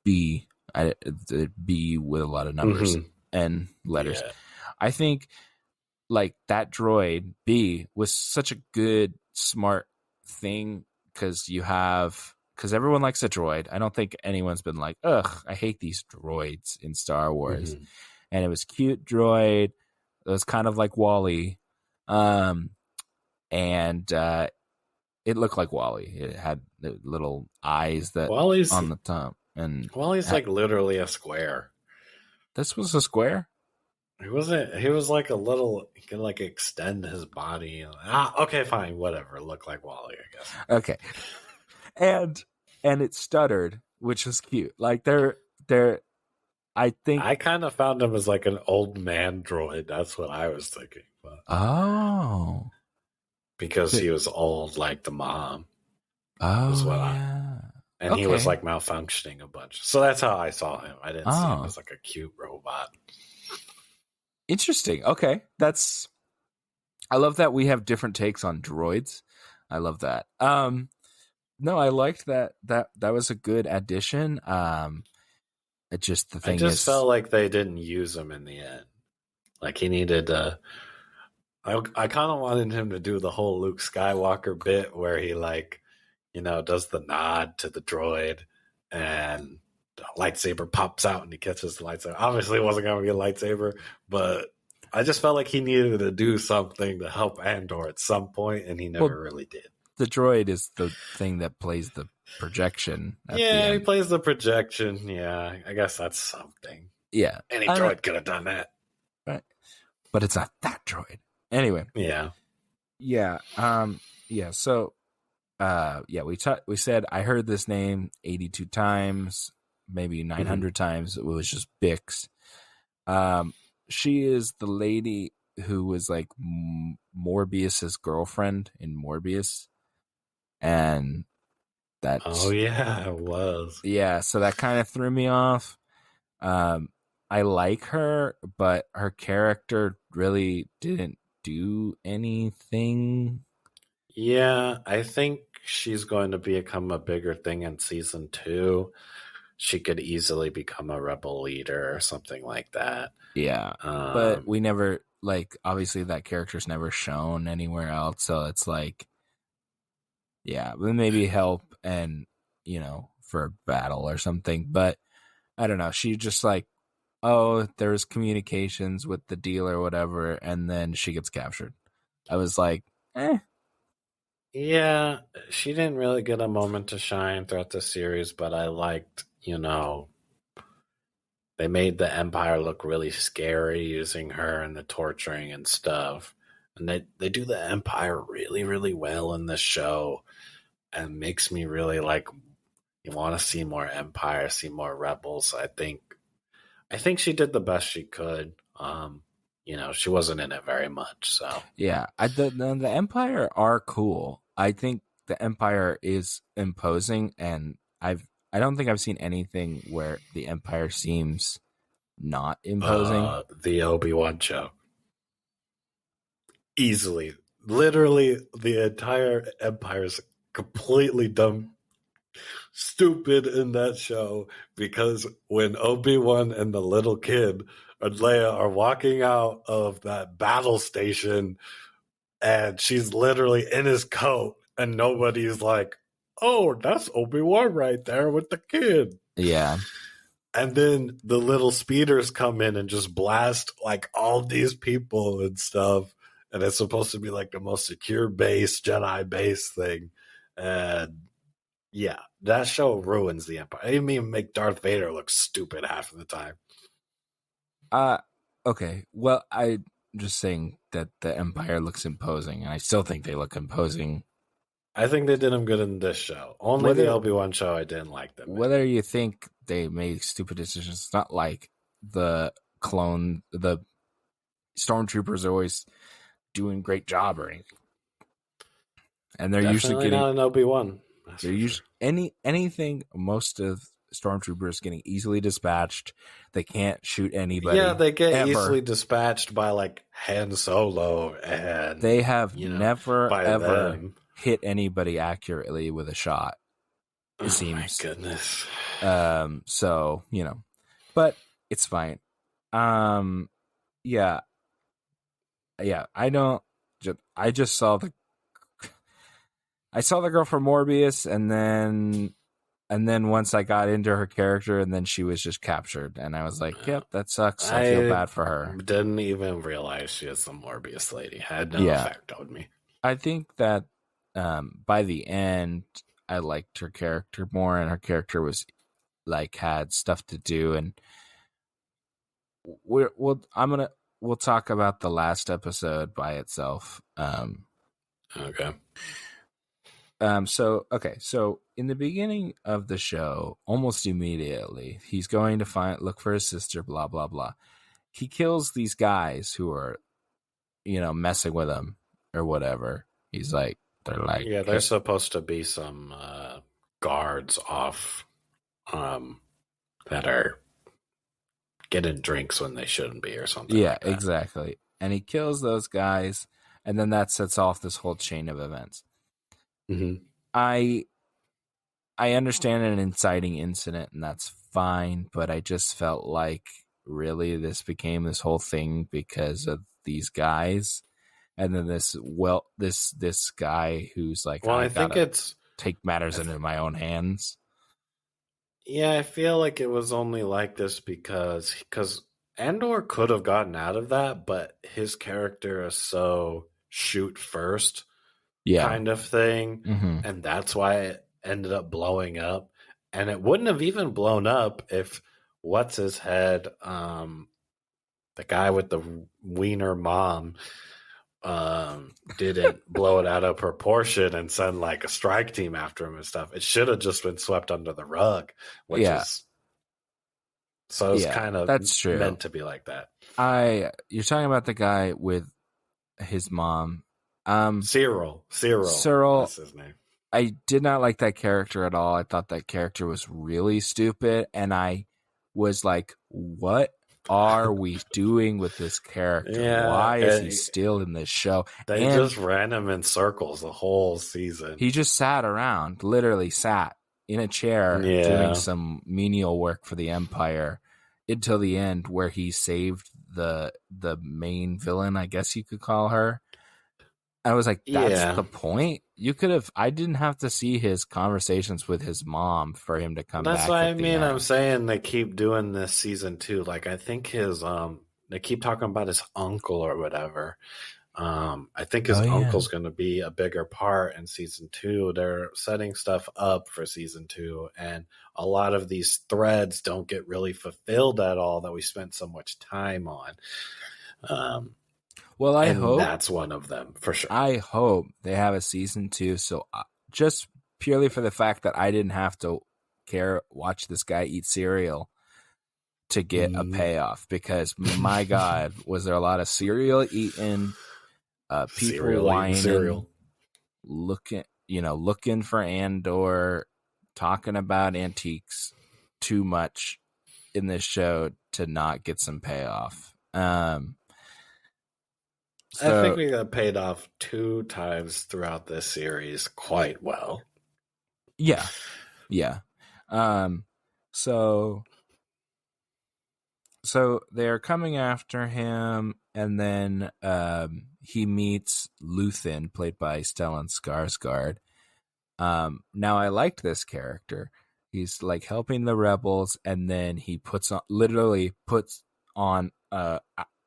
B, the B with a lot of numbers Hmm. and letters. Yeah. I think like that droid B was such a good, smart thing because everyone likes a droid. I don't think anyone's been like, ugh, I hate these droids in Star Wars. Hmm. And it was cute droid. It was kind of like Wally. Um, and it looked like Wally. It had the little eyes that Wally's on the top, and Wally's like literally a square. this was a square. He wasn't. He was like a little. He could like extend his body. Okay, fine, whatever. Look like Wally, I guess. Okay, and it stuttered, which was cute. Like they're. I think. I kind of found him as like an old man droid. That's what I was thinking, but Oh. because he was old, like the mom, is Oh what I. yeah. And he was Okay. like malfunctioning a bunch. So that's how I saw him. I didn't see him Oh, as like a cute robot. interesting. Okay, that's. I love that we have different takes on droids. I love that. No, I liked that. That was a good addition. It just the I thing just is, felt like they didn't use him in the end. Like he needed I kind of wanted him to do the whole Luke Skywalker bit where he like, does the nod to the droid and the lightsaber pops out and he catches the lightsaber. Obviously, it wasn't going to be a lightsaber, but I just felt like he needed to do something to help Andor at some point, and he well, never really did. the droid is the thing that plays the projection at the Yeah, he end. plays the projection. Yeah, I guess that's something. Yeah, Any I don't. droid could have done that. Right, but it's not that droid. Anyway, Yeah. yeah, yeah. So, yeah, we said I heard this name 82 times, maybe Hmm. 900 times. It was just Bix. She is the lady who was like Morbius's girlfriend in Morbius, and Oh, that's yeah, it was. yeah. So that kind of threw me off. Um, I like her, but her character really didn't do anything. Yeah, I think she's going to become a bigger thing in season 2. She could easily become a rebel leader or something like that. Yeah, but Um, we never like obviously that character's never shown anywhere else, so it's like yeah, but maybe help and for a battle or something. But I don't know. She just like oh, there's communications with the deal or whatever, and then she gets captured. I was like, eh, yeah, she didn't really get a moment to shine throughout the series, but I liked, they made the Empire look really scary using her and the torturing and stuff. And they do the Empire really, really well in this show and makes me really like you want to see more Empire, see more rebels. I think I think she did the best she could. She wasn't in it very much, so Yeah, the Empire are cool. I think the Empire is imposing, and I don't think I've seen anything where the Empire seems not imposing. the Obi-Wan show. Easily. Literally the entire Empire is completely dumb stupid in that show because when Obi-Wan and the little kid and Leia are walking out of that battle station and she's literally in his coat and nobody's like, oh, that's Obi-Wan right there with the kid. Yeah. And then the little speeders come in and just blast like all these people and stuff. And it's supposed to be like the most secure base, Jedi base thing. And yeah, that show ruins the Empire. They even make Darth Vader look stupid half of the time. Okay. Well, I'm just saying that the Empire looks imposing, and I still think they look imposing. I think they did them good in this show. Only the Obi-Wan show I didn't like them. Whether you think they made stupid decisions, it's not like the stormtroopers are always doing great job or anything. And they're Definitely usually getting not an Obi-Wan. They're usually anything. Most of stormtroopers getting easily dispatched. They can't shoot anybody. Yeah, they get ever. easily dispatched by like Han Solo, and they have never ever them. Hit anybody accurately with a shot. It seems. My goodness. So but it's fine. Yeah. I don't. I just saw the. I saw the girl from Morbius, and then once I got into her character, and then she was just captured, and I was like, "Yep, that sucks. I feel bad for her." Didn't even realize she was the Morbius lady. Had no effect on me. I think that by the end, I liked her character more, and her character was like had stuff to do, and we'll talk about the last episode by itself. Okay. So in the beginning of the show, almost immediately, he's going to look for his sister, blah, blah, blah. He kills these guys who are, messing with him or whatever. They're supposed to be some guards off that are getting drinks when they shouldn't be or something. Yeah, like that. Exactly. And he kills those guys, and then that sets off this whole chain of events. Mm-hmm. I understand an inciting incident, and that's fine, but I just felt like really this became this whole thing because of these guys, and then this guy who's like, well, I think it's take matters into my own hands. Yeah, I feel like it was only like this because Andor could have gotten out of that, but his character is so shoot first. Kind of thing. Mm-hmm. And that's why it ended up blowing up. And it wouldn't have even blown up if what's his head, the guy with the wiener mom, didn't blow it out of proportion and send like a strike team after him and stuff. It should have just been swept under the rug, which is so it's kind of that's true. Meant to be like that. You're talking about the guy with his mom. Cyril. That's his name. I did not like that character at all. I thought that character was really stupid, and I was like, what are we doing with this character? Yeah, why is he still in this show? They just ran him in circles the whole season. He just sat around, literally sat in a chair doing some menial work for the Empire until the end, where he saved the main villain, I guess you could call her. I was like, that's the point. You could have. I didn't have to see his conversations with his mom for him to come back. That's what I mean. I'm saying they keep doing this season 2. Like I think his they keep talking about his uncle or whatever. I think his uncle's going to be a bigger part in season 2. They're setting stuff up for season 2, and a lot of these threads don't get really fulfilled at all that we spent so much time on. Well, I hope that's one of them for sure. I hope they have a season 2. So just purely for the fact that I didn't have to watch this guy eat cereal to get a Mm, payoff, because my God, was there a lot of cereal eating, people cereal eating whining, cereal. looking for Andor, talking about antiques too much in this show to not get some payoff. I think So we got paid off 2 times throughout this series quite well. yeah, yeah. Um, so they're coming after him, and then he meets Luthen, played by Stellan Skarsgård. Now I liked this character. He's like helping the rebels, and then he literally puts on a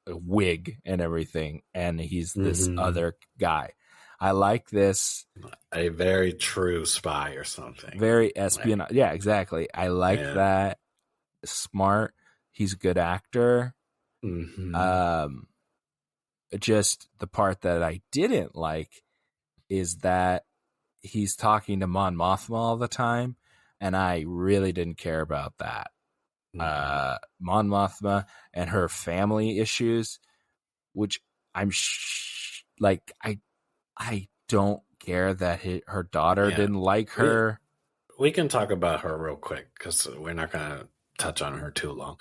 wig and everything, and he's this Mm-hmm. other guy. I like this. A very true spy or something. Very Like, espionage. Yeah, exactly. I like yeah. that. Smart. He's a good actor. Mm-hmm. Um, just the part that I didn't like is that he's talking to Mon Mothma all the time, and I really didn't care about that. Mm-hmm. Mon Mothma and her family issues, which like I don't care that her daughter Yeah. didn't like We her. we can talk about her real quick because we're not gonna touch on her too long.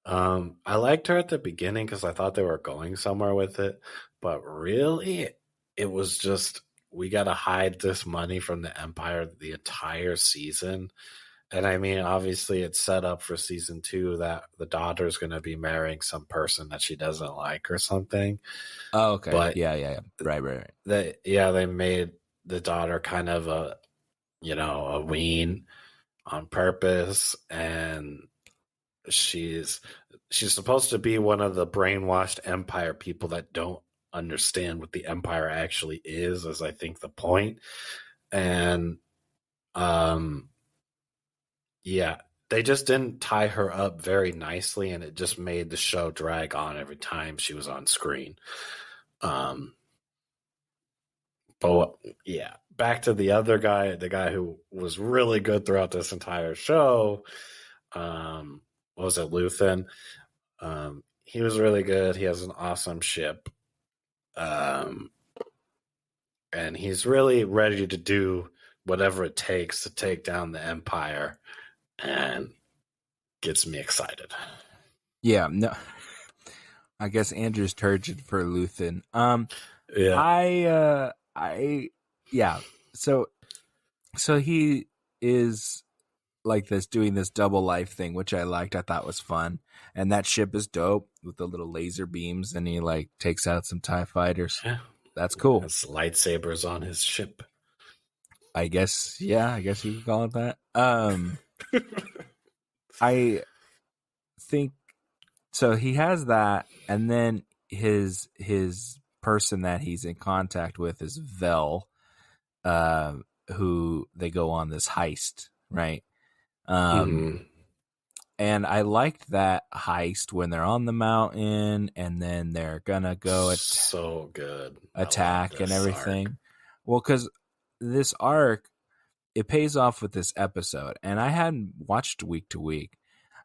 I liked her at the beginning because I thought they were going somewhere with it, but really, it was just we got to hide this money from the Empire the entire season. And I mean, obviously, it's set up for season 2 that the daughter's going to be marrying some person that she doesn't like or something. Oh, okay. But Yeah. Right. they made the daughter kind of a ween on purpose, and she's supposed to be one of the brainwashed Empire people that don't understand what the Empire actually is I think the point. And um yeah, they just didn't tie her up very nicely, and it just made the show drag on every time she was on screen. um but yeah, back to the other guy, the guy who was really good throughout this entire show. What was it, Luthen? He was really good. He has an awesome ship. Um, and he's really ready to do whatever it takes to take down the Empire, and gets me excited. Yeah. No, I guess Andrew's turgid for Luthen. Yeah. I yeah. So he is like this, doing this double life thing, which I liked. I thought was fun. And that ship is dope with the little laser beams, and he like takes out some TIE fighters. Yeah. That's cool. Has lightsabers on his ship. I guess, yeah, I guess you could call it that. I think so. He has that, and then his person that he's in contact with is Vel, uh, who they go on this heist, right? Um, Mm-hmm. and I liked that heist when they're on the mountain, and then they're gonna go So good. I love attack and this arc. everything. Well, because this arc, it pays off with this episode, and I hadn't watched week to week,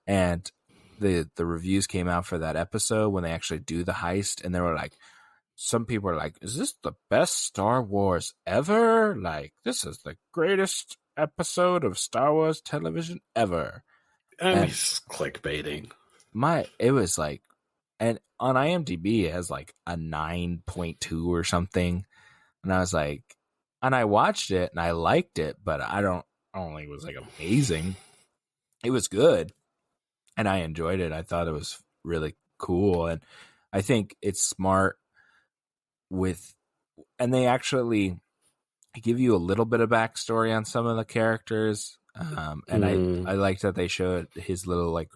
and the reviews came out for that episode when they actually do the heist, and they were like, some people are like, "Is this the best Star Wars ever? Like, this is the greatest episode of Star Wars television ever." I mean, And it's clickbaiting. it was like, and on IMDb it has like a 9.2 or something, and I was like, and I watched it and I liked it, but I don't think it was like amazing. It was good, and I enjoyed it. I thought it was really cool, and I think it's smart with, and they actually give you a little bit of backstory on some of the characters. And Mm. I liked that they showed his little like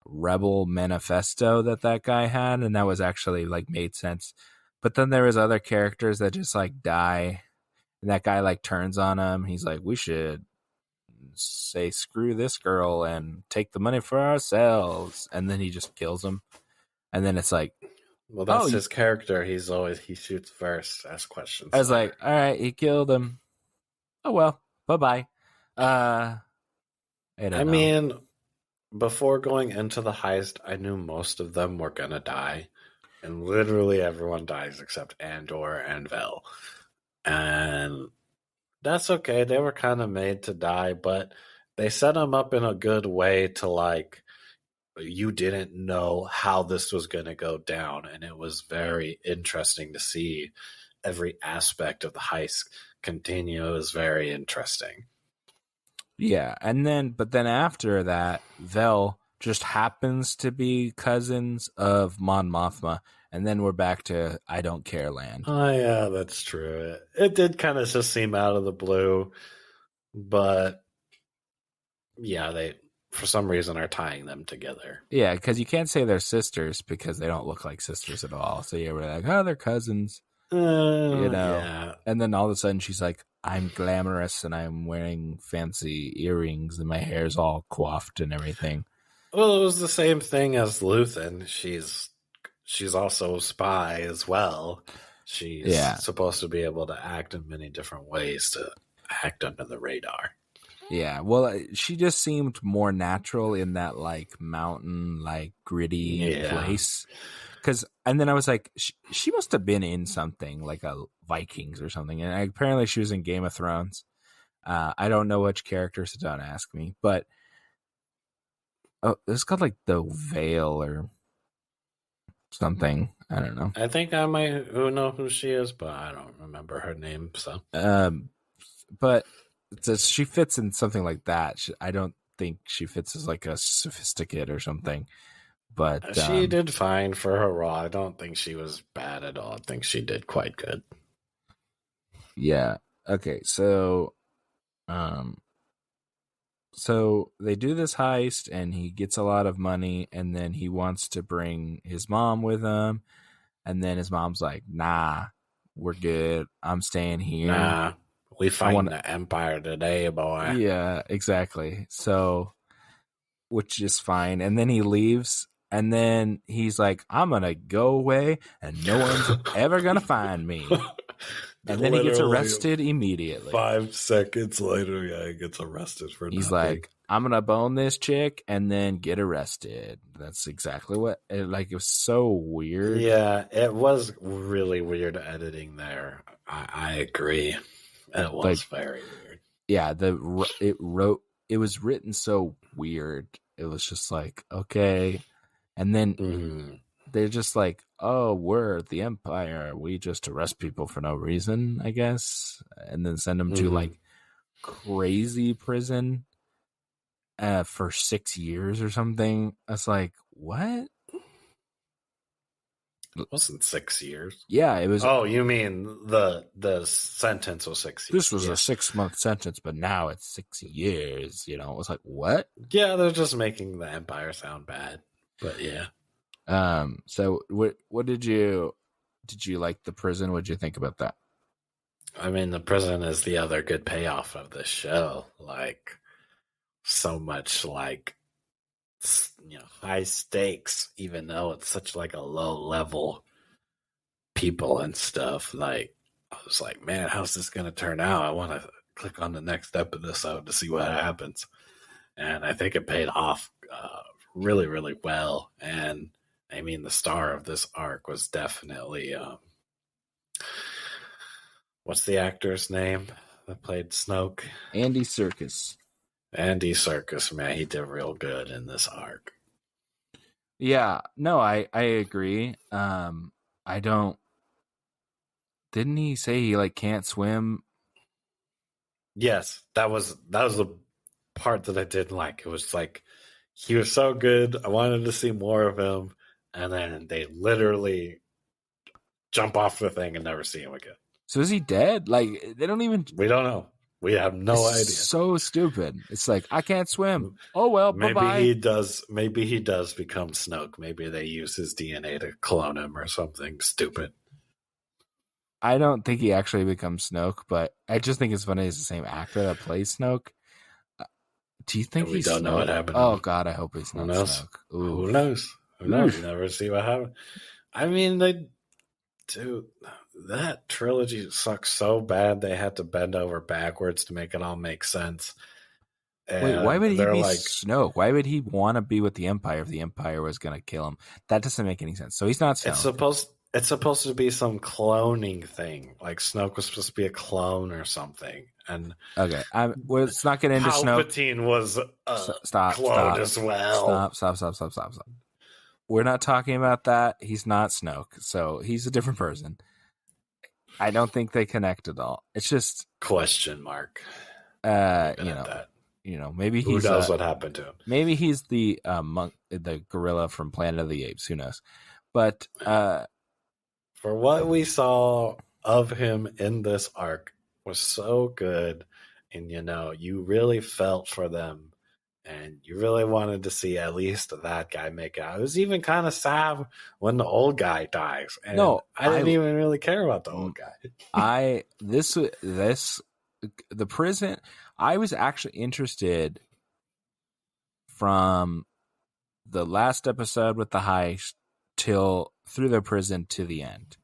rebel manifesto that guy had, and that was actually like made sense. But then there was other characters that just like die, and that guy like turns on him. He's like, "We should say screw this girl and take the money for ourselves," and then he just kills him. And then it's like, Well, oh, that's his character. He shoots first, asks I questions was like, later. all right, he killed him. Oh well, bye bye. I I don't know. mean, before going into the heist, I knew most of them were gonna die, and literally everyone dies except Andor and Vel, and that's okay. They were kind of made to die, but they set them up in a good way to like you didn't know how this was going to go down, and it was very interesting to see every aspect of the heist continue. It was very interesting. Yeah, but then after that, Vel just happens to be cousins of Mon Mothma, and then we're back to I don't care land. Oh yeah, that's true. It did kind of just seem out of the blue, but yeah, they for some reason are tying them together. Yeah, because you can't say they're sisters because they don't look like sisters at all. So yeah, we're like, oh, they're cousins, you know. Yeah. And then all of a sudden she's like, I'm glamorous and I'm wearing fancy earrings and my hair's all coiffed and everything. Well, it was the same thing as Luthen. She's also a spy as well. She's Yeah. supposed to be able to act in many different ways to act under the radar. Yeah, well, she just seemed more natural in that like mountain, like gritty Yeah. place. And then I was like, she must have been in something like a Vikings or something. And apparently she was in Game of Thrones. I don't know which character, so don't ask me. But it's called like the Veil or something. I don't know. I think I might know who she is, but I don't remember her name. So, but she fits in something like that. I don't think she fits as like a sophisticate or something. But she did fine for her role. I don't think she was bad at all. I think she did quite good. Yeah. Okay. So they do this heist and he gets a lot of money and then he wants to bring his mom with him. And then his mom's like, nah, we're good. I'm staying here. Nah, we fighting the Empire today, boy. Yeah, exactly. So, which is fine. And then he leaves. And then he's like, I'm going to go away and no one's ever going to find me. And then he gets arrested immediately. 5 seconds later, yeah, he gets arrested for He's nothing. like, I'm going to bone this chick and then get arrested. That's exactly what, it was so weird. Yeah, it was really weird editing there. I agree. It was very weird. Yeah, it was written so weird. It was just like, okay. And then they're just like, oh, we're the Empire. We just arrest people for no reason, I guess. And then send them to like crazy prison for 6 years or something. I was like, what? It wasn't 6 years. Yeah, it was. Oh, you mean the sentence was 6 years. This was a 6-month sentence, but now it's 6 years. You know, it was like, what? Yeah, they're just making the Empire sound bad. But yeah. So what did you like the prison? What did you think about that? I mean, the prison is the other good payoff of this show. Like, so much like, you know, high stakes, even though it's such like a low level people and stuff. Like, I was like, man, how's this going to turn out? I want to click on the next episode to see what happens. And I think it paid off really, really well. And I mean, the star of this arc was definitely what's the actor's name that played Snoke? Andy Serkis. Andy Serkis, man, he did real good in this arc. Yeah, no, I agree. I don't. Didn't he say he like can't swim? Yes, that was the part that I didn't like. It was like he was so good. I wanted to see more of him, and then they literally jump off the thing and never see him again. So is he dead? Like they don't even. We don't know. We have no idea. So stupid. It's like I can't swim. Oh well, maybe bye-bye. he does. Maybe he does become Snoke. Maybe they use his DNA to clone him or something stupid. I don't think he actually becomes Snoke, but I just think it's funny. He's the same actor that plays Snoke. Do you think we don't Snoke? know what happened? Oh God, I hope he's not Snoke. Who knows? Who knows? You never see what happened. I mean, that trilogy sucks so bad they had to bend over backwards to make it all make sense. Wait, why and would he they're be like, Snoke? Why would he want to be with the Empire if the Empire was going to kill him? That doesn't make any sense. So he's not it's Snoke. supposed it's supposed to be some cloning thing. Like Snoke was supposed to be a clone or something, and Okay, let's not get into Snoke. Palpatine was a Stop, clone stop, as well. stop, stop, stop, stop, stop, stop. We're not talking about that. He's not Snoke, so he's a different person. I don't think they connect at all. It's just, Question mark. Leave it you at know, that. maybe Who he's knows what happened to him? maybe he's the monk, the gorilla from Planet of the Apes. Who knows? But For what we saw of him in this arc was so good, and you really felt for them, and you really wanted to see at least that guy make it. I was even kind of sad when the old guy dies, and no, I didn't even really care about the old guy. The prison. I was actually interested from the last episode with the heist till through the prison to the end.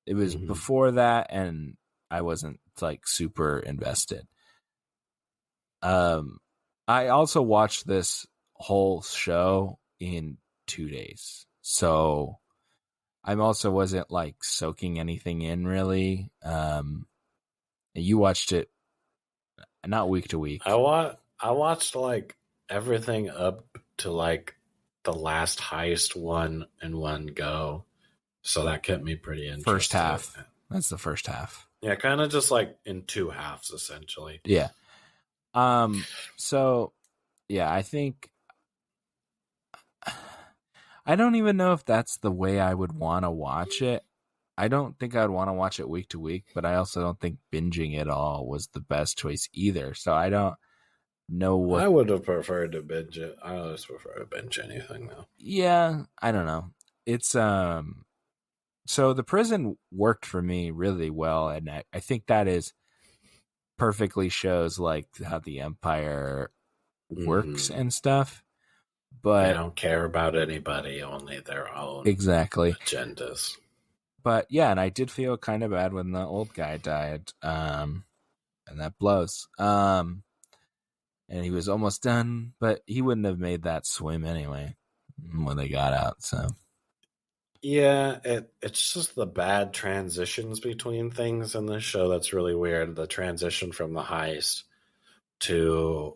It was before that, and I wasn't like super invested. I also watched this whole show in 2 days, so I also wasn't like soaking anything in really. You watched it not week to week. I watched like everything up to like the last heist one in one go, so that kept me pretty interested. First half. That's the first half. Yeah, kind of just like in two halves essentially. Yeah. So yeah, I think I don't even know if that's the way I would want to watch it. I don't think I'd want to watch it week to week, but I also don't think binging it all was the best choice either. So I don't know what I would have preferred to binge it. I always prefer to binge anything though. Yeah, I don't know. It's so the prison worked for me really well, and I think that is perfectly shows like how the Empire works and stuff. But they don't care about anybody, only their own exactly agendas. But yeah, and I did feel kind of bad when the old guy died. And that blows. And he was almost done, but he wouldn't have made that swim anyway when they got out. So yeah, it's just the bad transitions between things in this show that's really weird. The transition from the heist to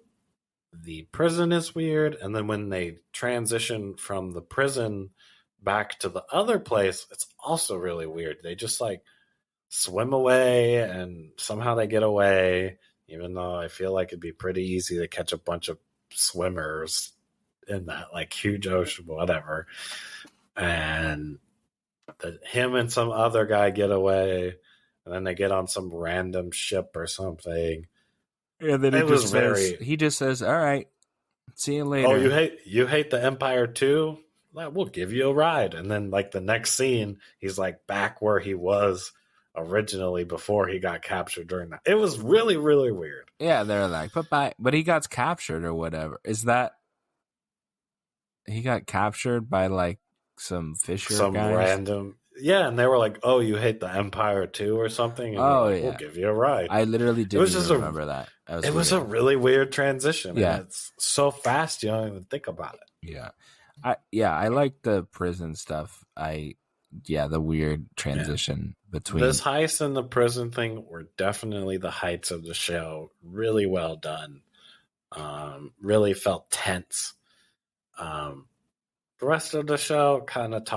the prison is weird, and then when they transition from the prison back to the other place, it's also really weird. They just like swim away, and somehow they get away, even though I feel like it'd be pretty easy to catch a bunch of swimmers in that like huge ocean, whatever. And him and some other guy get away, and then they get on some random ship or something. And then he just says, "All right, see you later." Oh, you hate the Empire too? We'll give you a ride. And then like the next scene, he's like back where he was originally before he got captured during that. It was really, really weird. Yeah, they're like, but he got captured or whatever. Is that he got captured by like some Fisher guys? Random. Yeah, and they were like, "Oh, you hate the Empire too, or something?" And like, we'll give you a ride. I literally didn't remember that. It was a really weird transition. Yeah, and it's so fast you don't even think about it. Yeah, I like the prison stuff. The weird transition between this heist and the prison thing were definitely the heights of the show. Really well done. Really felt tense. The rest of the show, kind of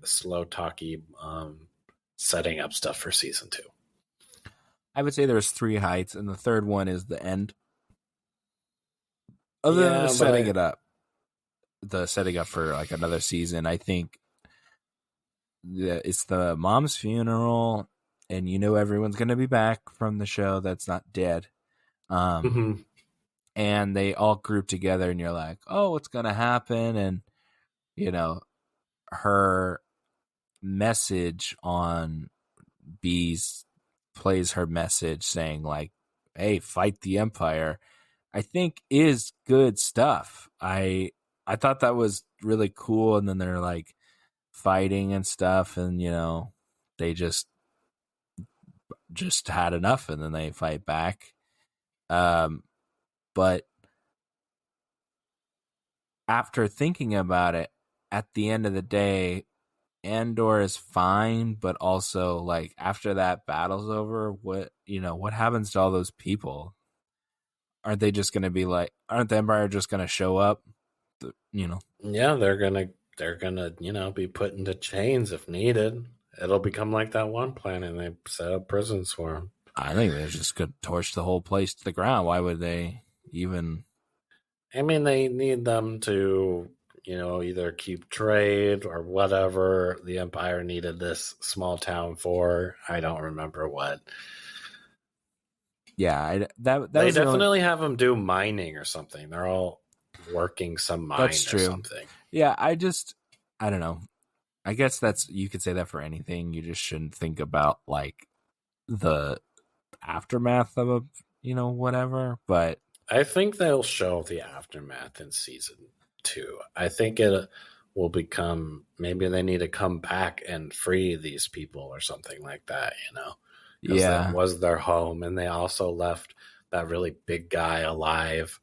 slow talky, setting up stuff for season 2. I would say there's 3 heights, and the third one is the end. Other than setting it up, the setting up for like another season, I think it's the mom's funeral, and everyone's going to be back from the show that's not dead. And they all group together, and you're like, oh, what's going to happen? And her message on Bees plays her message saying like, hey, fight the Empire, I think is good stuff. I thought that was really cool. And then they're like fighting and stuff, and they just had enough, and then they fight back. But after thinking about it, at the end of the day, Andor is fine, but also like after that battle's over, what happens to all those people? Aren't they just going to be like? Aren't the Empire just going to show up? You know, Yeah, they're gonna be put into chains if needed. It'll become like that one planet and they set up prisons for them. I think they're just going to torch the whole place to the ground. Why would they even? I mean, they need them to, either keep trade or whatever the Empire needed this small town for. I don't remember what. Yeah, that They was the only. definitely have them do mining or something. They're all working some mine That's or true. something. Yeah, I don't know. I guess you could say that for anything. You just shouldn't think about like the aftermath of a, whatever. But I think they'll show the aftermath in season 2. I think it will become maybe they need to come back and free these people or something like that, because that yeah, was their home, and they also left that really big guy alive,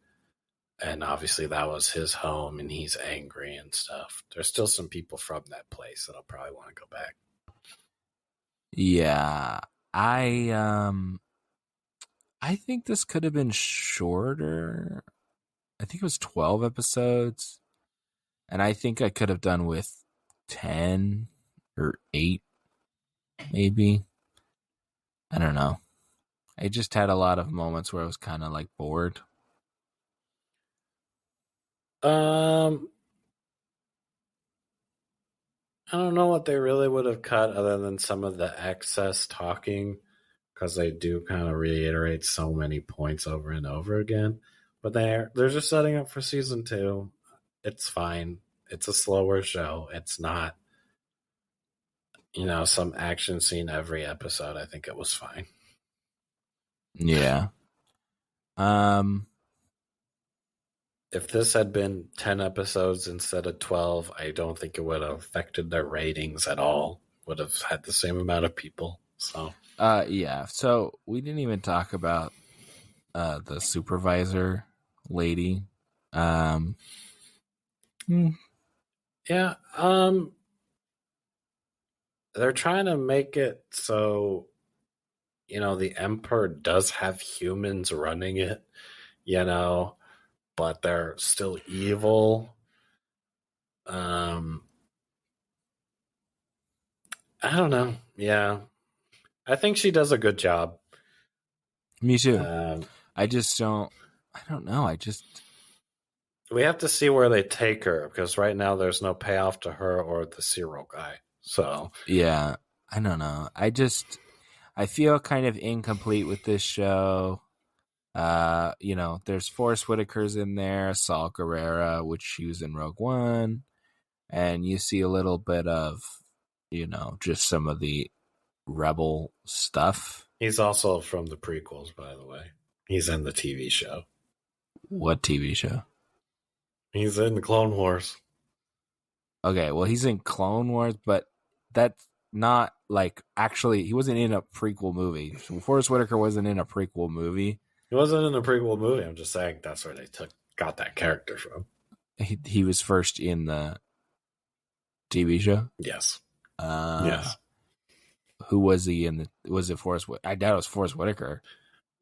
and obviously that was his home, and he's angry and stuff. There's still some people from that place that'll probably want to go back. yeah. I think this could have been shorter. I think it was 12 episodes, and I think I could have done with 10 or 8 maybe. I don't know. I just had a lot of moments where I was kind of like bored. Um, I don't know what they really would have cut other than some of the excess talking, because they do kind of reiterate so many points over and over again. But they're just setting up for season 2. It's fine. It's a slower show. It's not, some action scene every episode. I think it was fine. Yeah. Um If this had been 10 episodes instead of 12, I don't think it would have affected their ratings at all. Would have had the same amount of people. So yeah. So we didn't even talk about the supervisor lady. Um hmm, yeah, they're trying to make it so the Emperor does have humans running it, but they're still evil. Um, I don't know. Yeah, I think she does a good job. me too. Um, I just don't I don't know. we have to see where they take her, because right now there's no payoff to her or the Cyril guy. So Yeah, I don't know. I feel kind of incomplete with this show. There's Forrest Whitaker's in there, Saul Guerrera, which she was in Rogue One, and you see a little bit of, just some of the rebel stuff. he's also from the prequels, by the way. He's in the TV show. What TV show? He's in the Clone Wars. Okay, well, he's in Clone Wars, but that's not like actually he wasn't in a prequel movie. So Forrest Whitaker wasn't in a prequel movie. He wasn't in the prequel movie. I'm just saying that's where they got that character from. He was first in the TV show. Yes. Uh, Yes. who was he in the? Was it Forrest? I doubt it was Forrest Whitaker.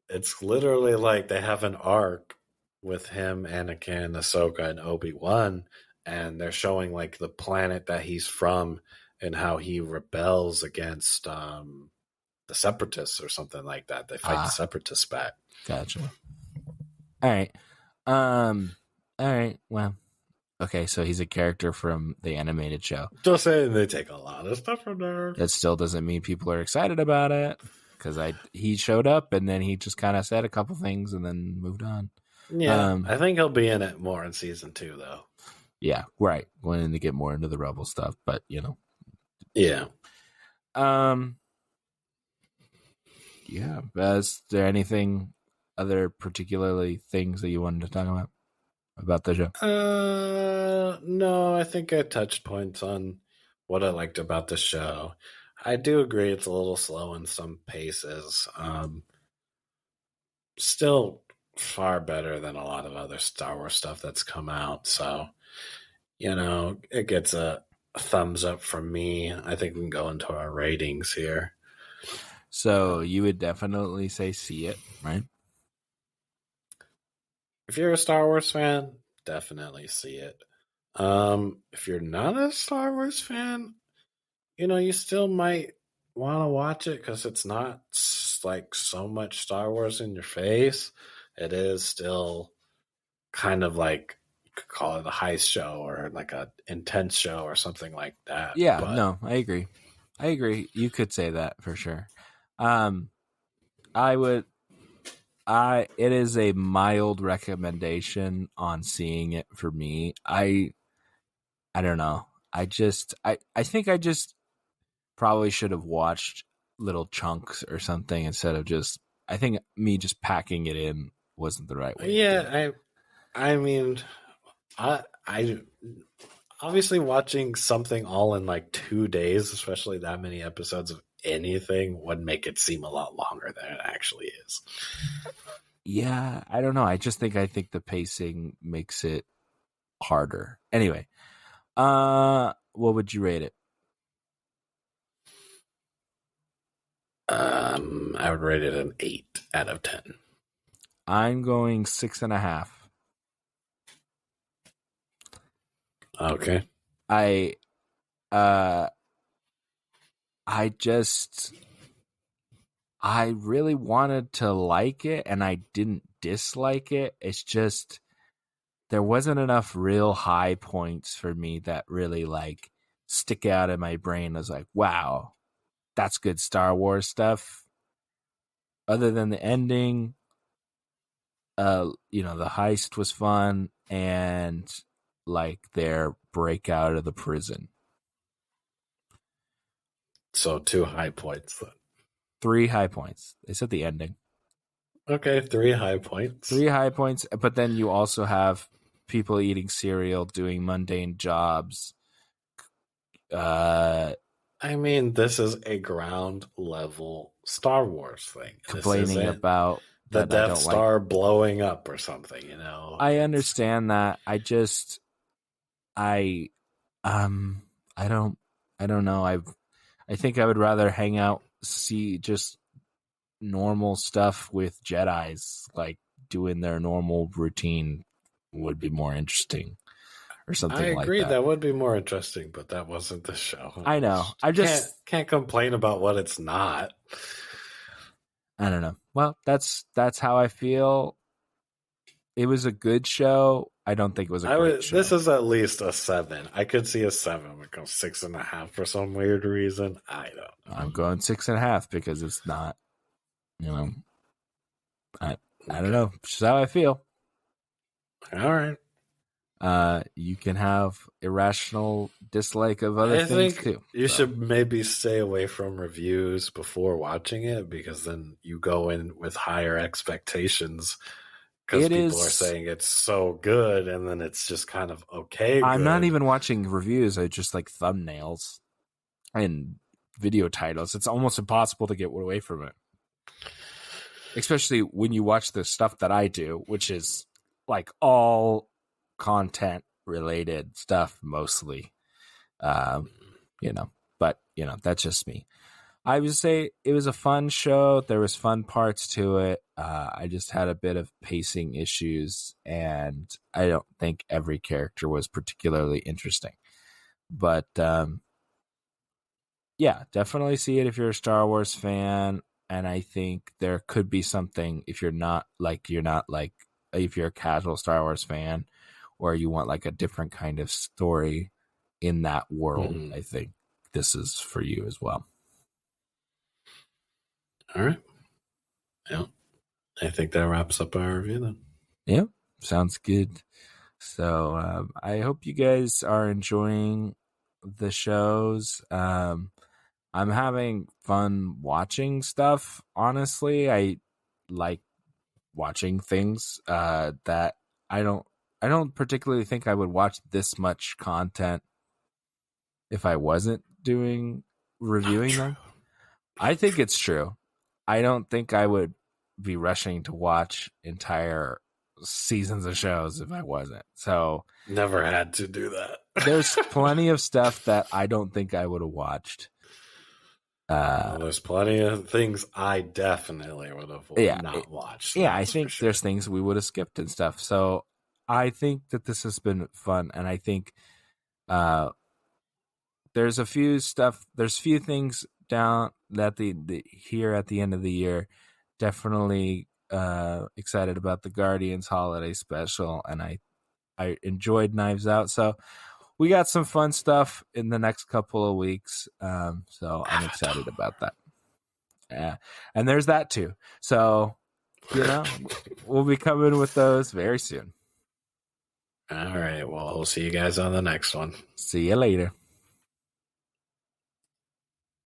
It's literally like they have an arc with him, Anakin, Ahsoka, and Obi-Wan, and they're showing like the planet that he's from and how he rebels against the Separatists or something like that. They fight the Separatists back. Gotcha. All right. All right. Well. Okay, so he's a character from the animated show. Just saying, they take a lot of stuff from there. That still doesn't mean people are excited about it, because he showed up and then he just kind of said a couple things and then moved on. Yeah, I think he'll be in it more in season 2, though. Yeah, right. Wanting to get more into the rebel stuff, but Yeah. Yeah. Is there anything other particularly things that you wanted to talk about the show? No, I think I touched points on what I liked about the show. I do agree it's a little slow in some paces. Still far better than a lot of other Star Wars stuff that's come out. So, it gets a thumbs up from me. I think we can go into our ratings here. So you would definitely say see it, right? If you're a Star Wars fan, definitely see it. If you're not a Star Wars fan, you still might want to watch it because it's not like so much Star Wars in your face. It is still kind of like you could call it a heist show or like a intense show or something like that. Yeah, But no, I agree. I agree. You could say that for sure. Um, I would. It is a mild recommendation on seeing it for me. I don't know. I think I just probably should have watched little chunks or something instead of just. I think me just packing it in wasn't the right way to do it. yeah, I mean, I obviously watching something all in like 2 days, especially that many episodes of anything, would make it seem a lot longer than it actually is. Yeah, I don't know. I think the pacing makes it harder. Anyway, what would you rate it? I would rate it an 8 out of 10. I'm going 6.5. Okay. I uh I just I really wanted to like it and I didn't dislike it. It's just there wasn't enough real high points for me that really like stick out in my brain as like, wow, that's good Star Wars stuff. Other than the ending, the heist was fun and like their breakout of the prison. So 2 high points then. 3 high points. They said the ending. Okay, 3 high points. 3 high points, but then you also have people eating cereal, doing mundane jobs. I mean, this is a ground level Star Wars thing. This Complaining isn't about the that I Death don't like. Star blowing up or something. I It's understand that. I um I don't I don't know. I think I would rather hang out, see just normal stuff with Jedis, like doing their normal routine would be more interesting or I something like agree that. that would be more interesting, but that wasn't the show. I know. I Can't just can't complain about what it's not. I don't know. Well, that's how I feel. It was a good show. I don't think it was a I great would. show. This is at least a 7. I could see a 7 become 6.5 for some weird reason. I don't know. I'm going 6.5 because it's not, I don't know. It's just how I feel. All right. You can have irrational dislike of other I things think too. you should maybe stay away from reviews before watching it because then you go in with higher expectations because people are saying it's so good and then it's just kind of okay. I'm good. not even watching reviews. I just like thumbnails and video titles. It's almost impossible to get away from it. Especially when you watch the stuff that I do, which is like all content related stuff mostly. But that's just me. I would say it was a fun show. There was fun parts to it. I just had a bit of pacing issues, and I don't think every character was particularly interesting. But yeah, definitely see it if you're a Star Wars fan. And I think there could be something if you're not like if you're a casual Star Wars fan, or you want like a different kind of story in that world. Mhm. I think this is for you as well. All right. Yeah. I think that wraps up our review then. Yeah, sounds good. So I hope you guys are enjoying the shows. I'm having fun watching stuff. Honestly, I like watching things that I don't particularly think I would watch this much content if I wasn't reviewing them. I think it's true. I don't think I would be rushing to watch entire seasons of shows if I wasn't. So Never had to do that. there's plenty of stuff that I don't think I would have watched. Well, there's plenty of things I definitely would have not watched. Yeah, I think there's things we would have skipped and stuff. So I think that this has been fun, and I think there's a few things down that the here at the end of the year. Definitely excited about the Guardians holiday special, and I enjoyed Knives Out. So we got some fun stuff in the next couple of weeks. So I'm excited about that. Yeah, and there's that too. So we'll be coming with those very soon. All right. Well, we'll see you guys on the next one. See you later.